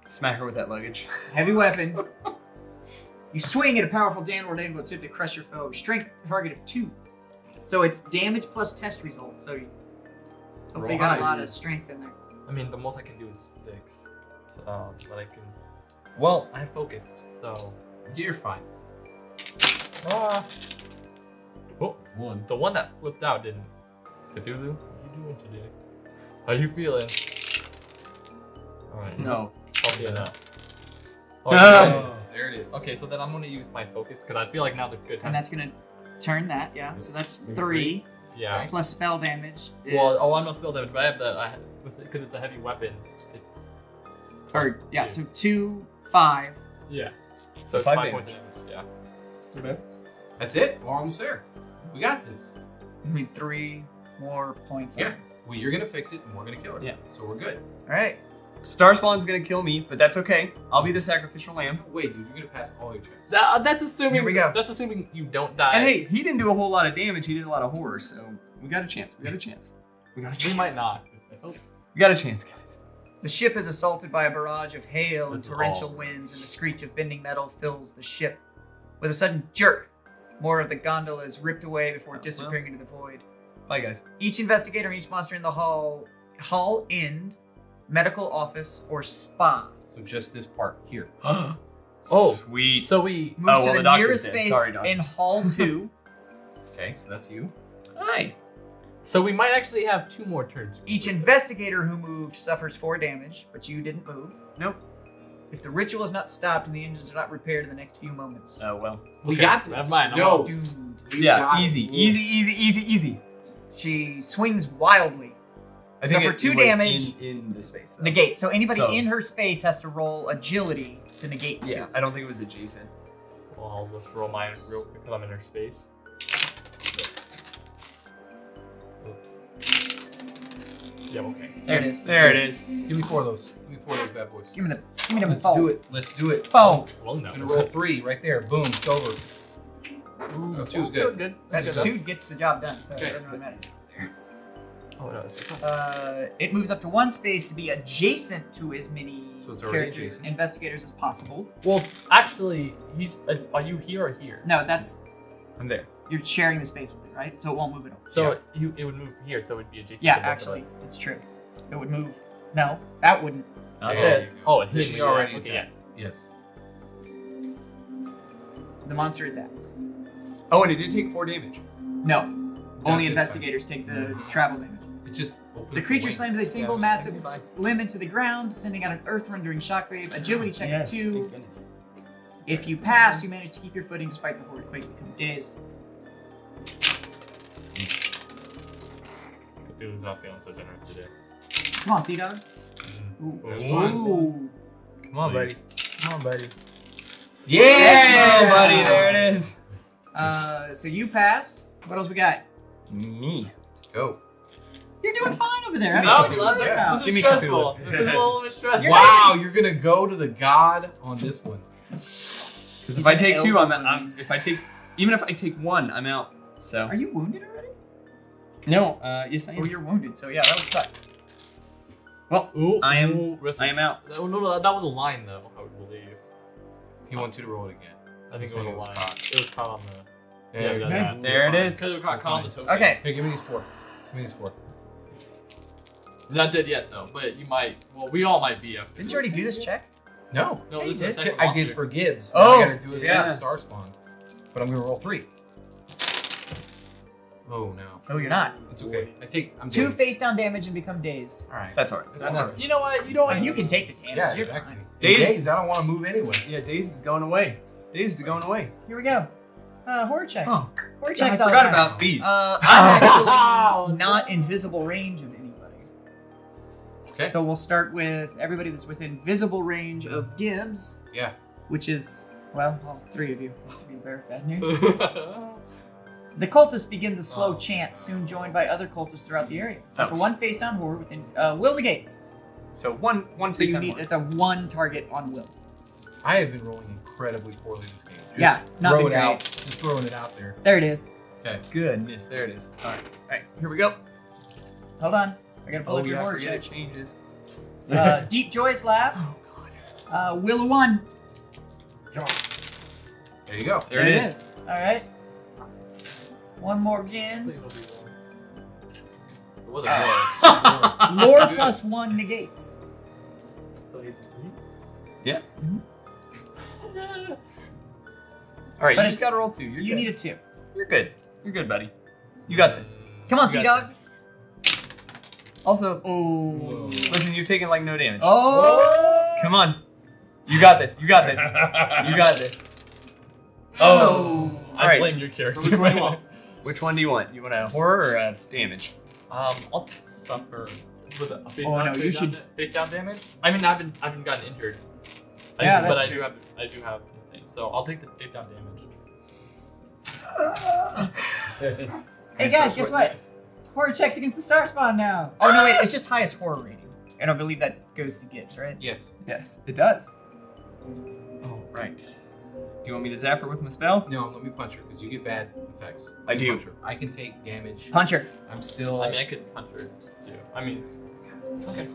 smack her with that luggage. Heavy weapon. You swing at a powerful downward angle to crush your foe. Strength target of 2. So it's damage plus test result. So you hopefully you got a lot of strength in there. I mean, the most I can do is 6. But I can. Well, I focused, so. You're fine. Ah. Oh, 1. the one that flipped out didn't. Cthulhu, what are you doing today? How you feeling? Alright. No. I'll be enough. No. Nice. There it is. Okay, so then I'm gonna use my focus because I feel like now's a good time. And that's gonna turn that, yeah. So that's 3 yeah. plus spell damage. Is, Well, oh, I'm not spell damage, but I have the because it's a heavy weapon. It's or yeah, so 2, 5. yeah. So it's 5 5 points damage. of damage. Yeah. That's it. We're almost there. We got this. I mean 3 more points. Yeah. Well, you're gonna fix it, and we're gonna kill her. Yeah. So we're good. All right. Starspawn's gonna kill me, but that's okay. I'll be the sacrificial lamb. No, wait, dude. You're gonna pass all your checks. That's assuming. Here we go. That's assuming you don't die. And hey, he didn't do a whole lot of damage. He did a lot of horror, so we got a chance. We got a chance. We got a chance. we might not. We got a chance, guys. The ship is assaulted by a barrage of hail and That's torrential all. winds, and the screech of bending metal fills the ship. With a sudden jerk, More of the gondola is ripped away before disappearing into the void. Bye, guys. Each investigator and each monster in the hall end, medical office, or spa. So just this part here. Oh, sweet. So we Move to the the doctor's nearest dead. space Sorry, Doc. in hall 2. Okay, so that's you. Hi. so we might actually have 2 more turns. Each investigator who moved suffers 4 damage, but you didn't move. Nope. If the ritual is not stopped and the engines are not repaired in the next few moments. Oh, well. We Okay, got this. never mind, I'm Yo, out. Doomed. Yeah, got it. easy. She swings wildly. I think Suffer it 2 was damage. in the space, though. Negate. So anybody So- in her space has to roll agility to negate 2. Yeah, I don't think it was adjacent. Well, I'll just roll mine real quick because I'm in her space. Oops. Yeah, okay. There it is. There it is. give me 4 of those. Give me 4 of those bad boys. Give me the Let's foe. do it. Let's do it. Foe. Well, no. I'm gonna roll 3 right there. Boom, it's over. Oh, 2's good. That's Good. 2 gets the job done, so Okay. it doesn't really matter. Oh, no. It's It moves up to 1 space to be adjacent to as many So it's already characters, adjacent. investigators as possible. well, actually, are you here or here? No, that's I'm there. you're sharing the space with it, right? So it won't move at all. So it would move here, so it would be adjacent. Yeah, to both of actually, us. it's true. It would move. No, that wouldn't. Not There there. you go. Oh, it Then hit me you already okay, attacked. Yes. The monster attacks. Oh, and it did take 4 damage. No, only this investigators take the travel damage. It just opened The up creature wing. slams a single Yeah, massive goodbye. limb into the ground, sending out an earth-rendering shockwave. Agility check Yes, 2. thank goodness. If you pass, you manage to keep your footing despite the horrid quake becoming dazed. Cthulhu's not feeling so generous today. Come on, Sea Dog. Ooh. There's one. Ooh. Come on, buddy. Come on, buddy. Yeah, buddy. There it is. So you pass. What else we got? Me. Go. You're doing fine over there. I Me don't know too. what you're worried Yeah. about. This Give is me stressful. Cthulhu. This is a little bit stressful. Wow, you're gonna go to the god on this one. Because if I take 2, if I take 1, I'm out. So. Are you wounded already? No. Yes, I Oh, am. you're wounded. So yeah, that would suck. Well, Ooh, I am. ooh, risky. I am out. No, that was a line though. I would believe. He wants you to roll it again. I think it Saying was a line. caught. It was caught on the. There you go. There it is. Because it got caught on the token. Okay. Here, give me these 4. Give me these 4. Not dead yet though, but you might. Well, we all might be after. Didn't you already do this check? No. No, Yeah, this you is the did. second I monster. did for Gibbs. Oh, I gotta do it yeah. for Star Spawn. But I'm gonna roll 3. Oh no. Oh, you're not. It's okay. I'm 2 dazed. face down damage and become dazed. Alright. That's alright. That's That's not- alright. You know what? I mean, you can take the damage. Yeah, You're exactly. fine. Dazed. Dazed, I don't want to move anyway. Yeah, Dazed is going away. Dazed is going away. Here we go. Horror checks. Oh, Horror I checks. all forgot around. about these. I'm actually not in visible range of anybody. Okay. So we'll start with everybody that's within visible range of Gibbs, Yeah. which is, well, all 3 of you. To be very bad news. The cultist begins a slow Oh. chant, soon joined by other cultists throughout the area. So for Ouch. 1 face down horror within Will negates. So one So face you on need one. it's a 1 target on Will. I have been rolling incredibly poorly this game. Just Yeah, it's not throw been it great. out. Just throwing it out there. There it is. Goodness, there it is. All right, here we go. Hold on. I gotta pull Oh up your yeah, horror forget it check. changes. Deep joyous laugh. Oh god. Will a 1. There you go. There it is. All right. One more again. It wasn't good. Lore plus 1 negates. Yeah. All right, But you just it's- gotta roll 2. You're You good. need a 2. You're good. You're good, buddy. You got this. Come on, You Sea got Dogs. Also, Oh. listen, you've taken like no damage. Oh. Come on. You got this. You got this. You got this. Oh. I All right. blame your character. So which one do you want? Which one do you want? You want a horror or a damage? I'll suffer with a face Oh, down, no, face you down should- da- face down damage. I mean, I haven't gotten injured. Yeah, but that's I true. do have things. So I'll take the face down damage. Hey guys, guess what? Horror checks against the star spawn now. Oh no, wait, it's just highest horror rating. And I believe that goes to Gibbs, right? Yes. Yes, it does. Oh, right. Do you want me to zap her with my spell? No, let me punch her because you get bad effects. I Let me do. Punch her. I can take damage. Puncher. I'm still. I mean, I could punch her too. I mean, Okay.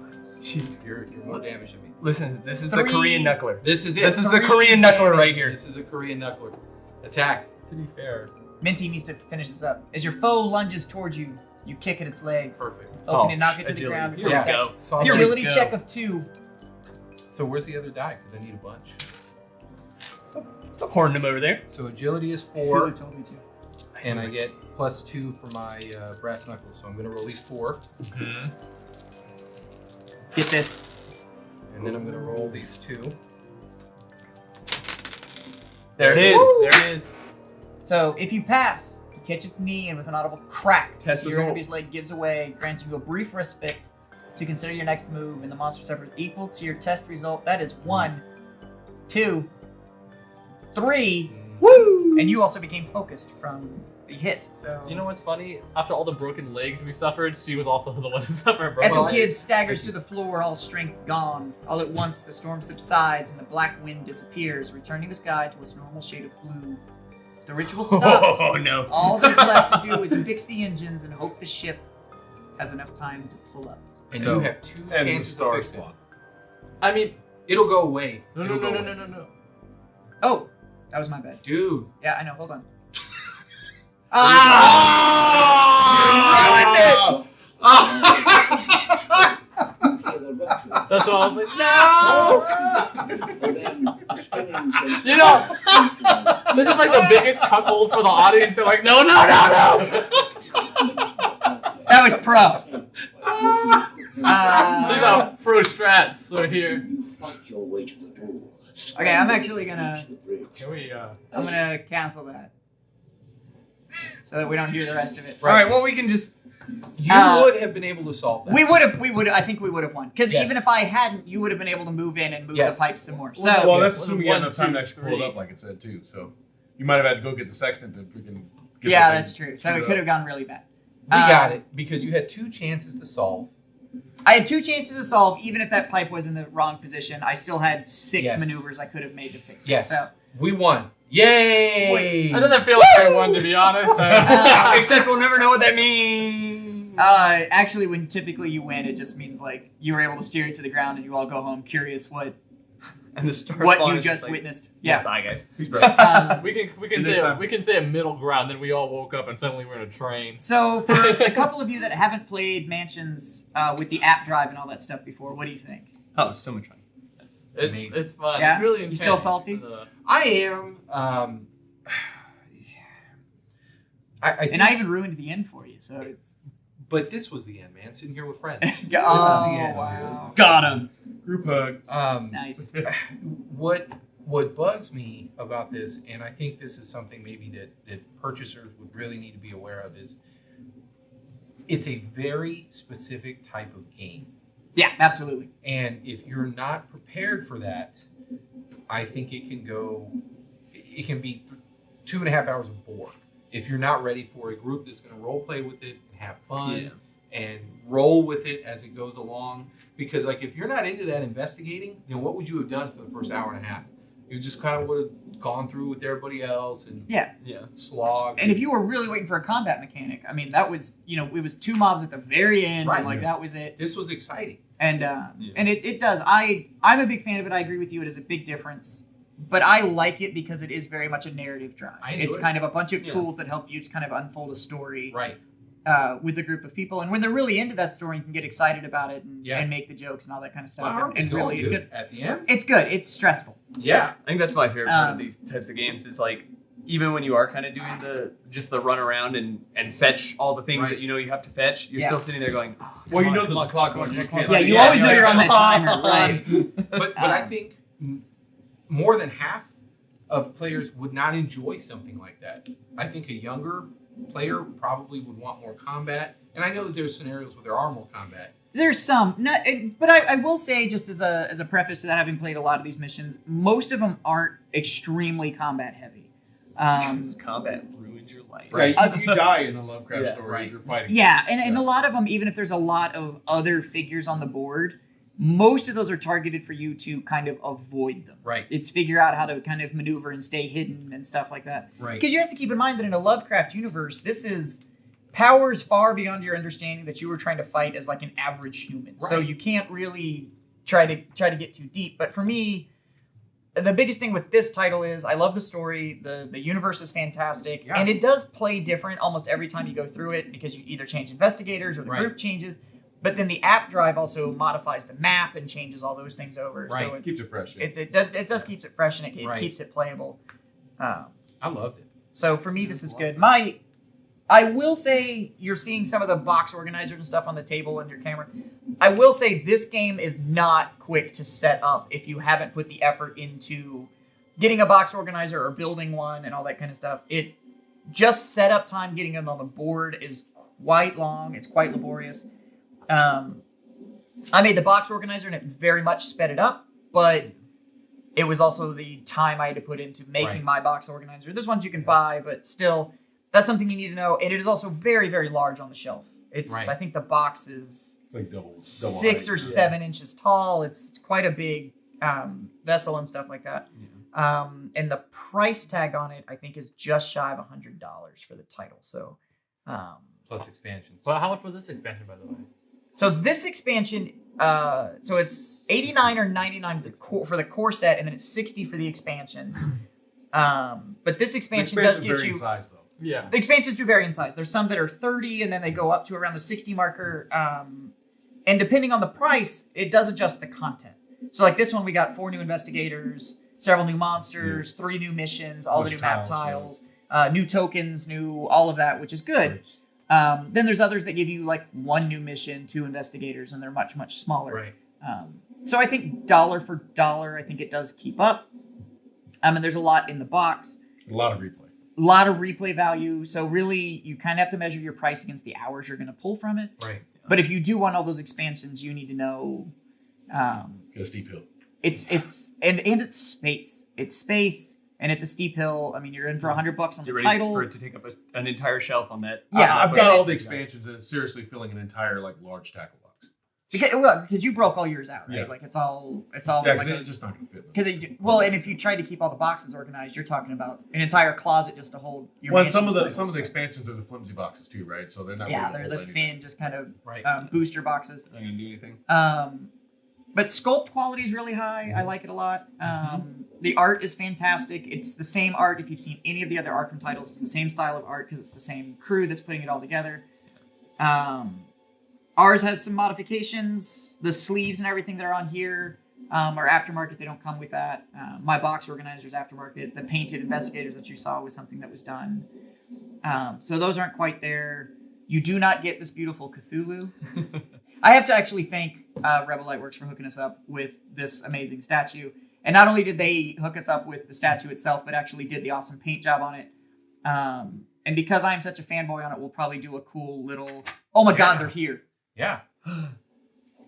You're more damage than me. Listen, this is 3. the Korean knuckler. This is it. This is the 3 Korean knuckler right here. This is a Korean knuckler. Attack. To be fair. Minty needs to finish this up. As your foe lunges towards you, you kick at its legs. Perfect. Hoping to knock it to the ground before Yeah. it attacks. Solid. Here we Agility go. check of 2. So where's the other die? Because I need a bunch. Stop hoarding them over there. So agility is Fuller 4, told me to. and I get +2 for my brass knuckles. So I'm going to release 4, Get this. and then I'm going to roll these 2. There it is. Woo! There it is. So if you pass, you catch its knee, and with an audible crack, Test your result. enemy's leg gives away, granting you a brief respite to consider your next move, and the monster suffers equal to your test result. That is 1, 2, 3. Woo! And you also became focused from the hit. So You know what's funny? After all the broken legs we suffered, she was also the one who suffered broken Ethel Well, Gibbs staggers to the floor, all strength gone. All at once, the storm subsides and the black wind disappears, returning the sky to its normal shade of blue. The ritual stops. Oh no. All that's left to do is fix the engines and hope the ship has enough time to pull up. And So- you have 2 And the chances to star fix it. spawn. I mean, It'll go away. no. It'll go away. Oh, that was my bad. Dude. Yeah, I know. Hold on. That's all I was like, no! You know, this is like the biggest cuckold for the audience. They're like, no! That was pro. These are pro strats are here. Okay, I'm actually gonna. Can we, I'm gonna cancel that, so that we don't hear the rest of it. Right. All right. Well, we can just. You would have been able to solve that. We would have. I think we would have won. Because Yes. even if I hadn't, you would have been able to move in and move Yes. the pipes some more. So Well, that's Yeah. assuming you had enough time to 1, actually 2, pull it 3. up, like it said too. So you might have had to go get the sextant to freaking. Get yeah, the thing that's true. So screwed it up. could have gone really bad. We got it because you had 2 chances to solve. I had 2 chances to solve. Even if that pipe was in the wrong position, I still had 6 Yes. maneuvers I could have made to fix it. Yes. So We won. Yay! I doesn't feel like I won, to be honest. Except we'll never know what that means. actually, when typically you win, it just means like you were able to steer it to the ground, and you all go home curious what And the star what spawn you is just like, witnessed. Yeah. Bye, guys. Um, we can See you next time. say a middle ground. Then we all woke up and suddenly we're in a train. So, for a couple of you that haven't played Mansions with the app drive and all that stuff before, what do you think? Oh, so much fun. Amazing. It's fun. Yeah? It's really You intense. still salty? I am. I think, And I even ruined the end for you, so it's. but this was the end, man. Sitting here with friends. Oh, This is the end, wow. Got him. Group hug. Nice. What bugs me about this, and I think this is something maybe that purchasers would really need to be aware of, is it's a very specific type of game. Yeah, absolutely. And if you're not prepared for that, I think it can be 2.5 hours of bore. If you're not ready for a group that's going to role play with it and have fun and roll with it as it goes along. Because like if you're not into that investigating, then what would you have done for the first hour and a half? You just kind of would have gone through with everybody else and Yeah. slog. And if you were really waiting for a combat mechanic, I mean, that was, it was 2 mobs at the very end, Right. and like that was it. This was exciting. And and it does. I'm a big fan of it. I agree with you. It is a big difference. But I like it because it is very much a narrative drive. I enjoy It's it. kind of a bunch of Yeah. tools that help you just kind of unfold a story Right. with a group of people. And when they're really into that story, you can get excited about it and, Yeah. and make the jokes and all that kind of stuff. Wow, and it's going really, good at the end. it's good. It's stressful. Yeah. I think that's my favorite part of Um, these types of games is like even when you are kind of doing the run around and fetch all the things Right. that you know you have to fetch, you're Yeah. still sitting there going, oh, Well, you come know on, there's come a on, clock come on. on, You come on, can't. Yeah, come you on. always know you're on that timer, right? But I think more than half of players would not enjoy something like that. I think a younger player probably would want more combat. And I know that there's scenarios where there are more combat. There's some, but I will say, just as a preface to that, having played a lot of these missions, most of them aren't extremely combat heavy. Because combat ruins your life. Right. You die in a Lovecraft Yeah. story Right. if you're fighting. Yeah, and a lot of them, even if there's a lot of other figures on the board, most of those are targeted for you to kind of avoid them. Right. It's figure out how to kind of maneuver and stay hidden and stuff like that. Right. Because you have to keep in mind that in a Lovecraft universe, this is powers far beyond your understanding that you were trying to fight as like an average human. So Right. you can't really try to get too deep. But for me, the biggest thing with this title is I love the story. The universe is fantastic, Yeah. and it does play different almost every time you go through it because you either change investigators or the Right. group changes. But then the app drive also modifies the map and changes all those things over. Right. So it's, Keeps it fresh. Yeah. it does keeps it fresh and it Right. keeps it playable. I loved it. So for me, this is good. I will say you're seeing some of the box organizers and stuff on the table and your camera. I will say this game is not quick to set up if you haven't put the effort into getting a box organizer or building one and all that kind of stuff. It just setup time getting it on the board is quite long. It's quite laborious. I made the box organizer and it very much sped it up, but it was also the time I had to put into making Right. my box organizer. There's ones you can buy, but still, that's something you need to know. And it is also very, very large on the shelf. It's Right. I think the box is It's like double 6 height. or 7 inches tall. It's quite a big vessel and stuff like that. And the price tag on it, I think, is just shy of $100 for the title. So, Plus expansions. Well, how much was this expansion, by the way? so this expansion, so it's $89 or $99 for the core set, and then it's $60 for the expansion. But this expansion does get you. In size, though. Yeah. The expansions do vary in size. There's some that are 30, and then they go up to around the 60 marker. And depending on the price, it does adjust the content. So like this one, we got 4 new investigators, several new monsters, 3 new missions, all the Bunch new of map tiles, tiles, new tokens, new all of that, which is good. Then there's others that give you like 1 new mission, 2 investigators, and they're much, much smaller. Right. So I think dollar for dollar, I think it does keep up. And there's a lot in the box. A lot of replay. A lot of replay value. So really, you kind of have to measure your price against the hours you're going to pull from it. Right. But if you do want all those expansions, you need to know Get a steep hill. it's it's space. It's space and it's a steep hill. I mean, you're in for $100 on Get the ready title. for it to take up an entire shelf on that. Yeah, I've but got then- all the expansions, and it's seriously filling an entire like large tackle box. Because you broke all yours out, right? Yeah. Like it's all Yeah, like because it's just not gonna fit. because and if you tried to keep all the boxes organized, you're talking about an entire closet just to hold your. Well, and some mansion of the staples. expansions are the flimsy boxes too, right? So they're not. Yeah, really they're gonna the hold anything. thin, just kind of Right. booster boxes. Not gonna do anything. But sculpt quality is really high. I like it a lot. The art is fantastic. It's the same art. If you've seen any of the other Arkham titles, it's the same style of art because it's the same crew that's putting it all together. Ours has some modifications. The sleeves and everything that are on here are aftermarket. They don't come with that. My box organizer's aftermarket. The painted investigators that you saw was something that was done. So those aren't quite there. You do not get this beautiful Cthulhu. I have to actually thank Rebel Lightworks for hooking us up with this amazing statue. And not only did they hook us up with the statue itself, but actually did the awesome paint job on it. And because I'm such a fanboy on it, we'll probably do a cool little, oh my God, they're here. Yeah.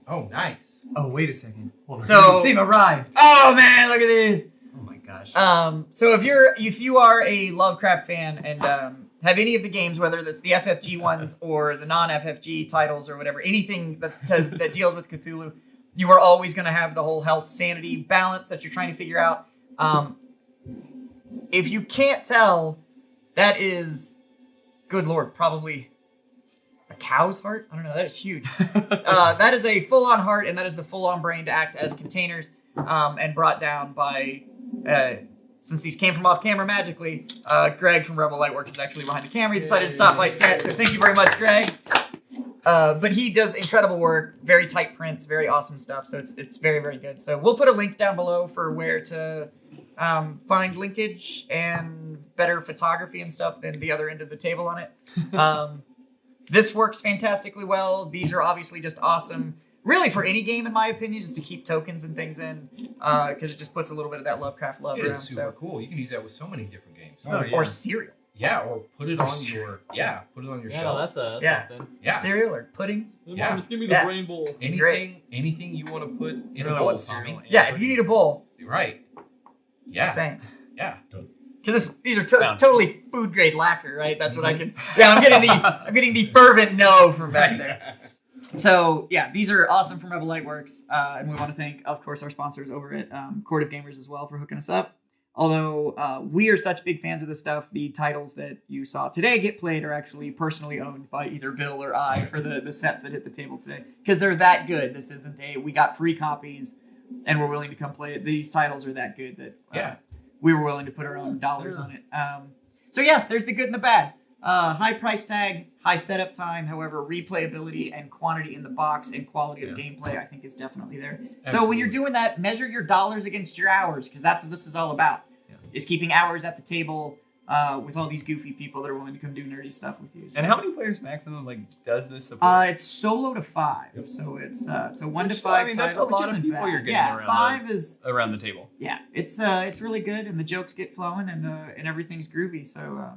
Oh, nice. Oh, wait a second. Hold on. So, they've arrived. oh man, look at this. Oh my gosh. So if you are a Lovecraft fan and have any of the games, whether that's the FFG ones or the non-FFG titles or whatever, anything that deals with Cthulhu, you are always going to have the whole health sanity balance that you're trying to figure out. If you can't tell, that is, good Lord, probably a cow's heart. I don't know. That is huge. That is a full-on heart, and that is the full-on brain to act as containers, and brought down by. Since these came from off camera magically, Greg from Rebel Lightworks is actually behind the camera. He decided to stop by set, so thank you very much, Greg. But he does incredible work, very tight prints, very awesome stuff. So it's very, very good. So we'll put a link down below for where to find linkage and better photography and stuff than the other end of the table on it. This works fantastically well. These are obviously just awesome. Really, for any game, in my opinion, just to keep tokens and things in, because it just puts a little bit of that Lovecraft love It around. is super cool. You can use that with so many different games. Oh, yeah. Or cereal. Yeah, or put it on your Yeah, shelf. that's Yeah. something. Yeah. Cereal or pudding. Yeah. Just give me the Yeah. brain bowl. Anything you want to put in a know bowl, what Tommy. cereal. Yeah, if you need a bowl. Right. Yeah. Same. Yeah. Because these are Found. totally food grade lacquer, right? That's what I can. Yeah, I'm getting the fervent no from back there. So yeah, these are awesome from Rebel Lightworks, and we want to thank, of course, our sponsors over at Court of Gamers as well for hooking us up. Although we are such big fans of this stuff, the titles that you saw today get played are actually personally owned by either Bill or I for the sets that hit the table today, because they're that good. This isn't we got free copies. and were willing to come play it. These titles are that good that Yeah. we were willing to put our own dollars on it. So yeah, there's the good and the bad. High price tag, high setup time. However, replayability and quantity in the box and quality of gameplay, I think, is definitely there. So when you're doing that, measure your dollars against your hours, because that's what this is all about. Is keeping hours at the table with all these goofy people that are willing to come do nerdy stuff with you. So. And how many players maximum does this support? It's solo to 5, so it's a 1 to Which, 5 I mean, title, that's a which lot of isn't people bad. you're getting yeah, around 5 is around the table. yeah, it's really good, and the jokes get flowing, and everything's groovy. So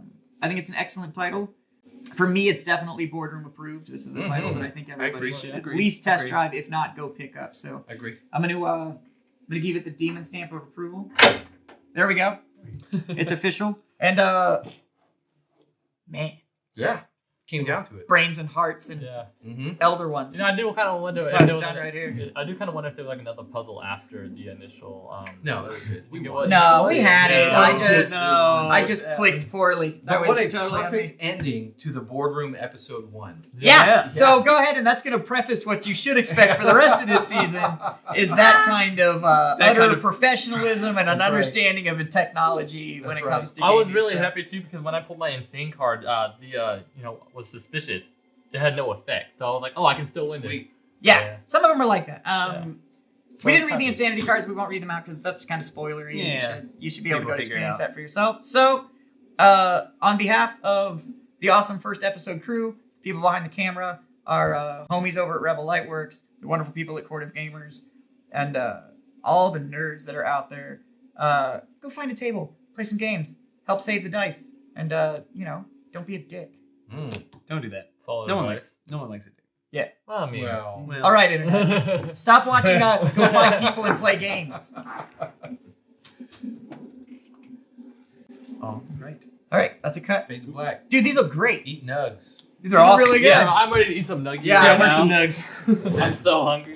I think it's an excellent title. For me, it's definitely boardroom approved. This is a title that I think everybody agree. should at Agreed. least test Agreed. drive, if not go pick up. So I agree. I'm gonna give it the demon stamp of approval. There we go. It's official. And man, Yeah. Came down to it. brains and hearts and Yeah. Mm-hmm. elder ones. I do kind of wonder. Sun's done right here. I do kind of wonder if there was like another puzzle after the initial. No, that was it. We won. No, we had it. No, I just clicked poorly. That But was what a totally on me. perfect ending to the boardroom episode 1. Yeah. Yeah. So go ahead, and that's going to preface what you should expect for the rest of this season. Is that kind of utter kind of- professionalism and an That's right. understanding of technology when That's it right. comes to I was gaming, really so- happy too because when I pulled my insane card, was suspicious. It had no effect, so I was like, oh, I can still win this. Sweet. Yeah, Yeah. some of them are like that. Yeah. We didn't read the Happy. insanity cards. We won't read them out because that's kind of spoilery. Yeah. You should be able to People go figure it experience out. that for yourself. So, on behalf of the awesome first episode crew, people behind the camera, our homies over at Rebel Lightworks, the wonderful people at Court of Gamers, and all the nerds that are out there, go find a table, play some games, help save the dice, and don't be a dick. Don't do that. Solid No one advice. likes it. Well, I mean, Well, All right, internet. Stop watching us. Go find people and play games. Oh, right. All right, that's a cut. fade to black. Dude, these look great. Eat nugs. These are These are awesome. really good. yeah, I'm ready to eat some nuggets. Yeah, Yeah, I where's know. some nugs? I'm so hungry.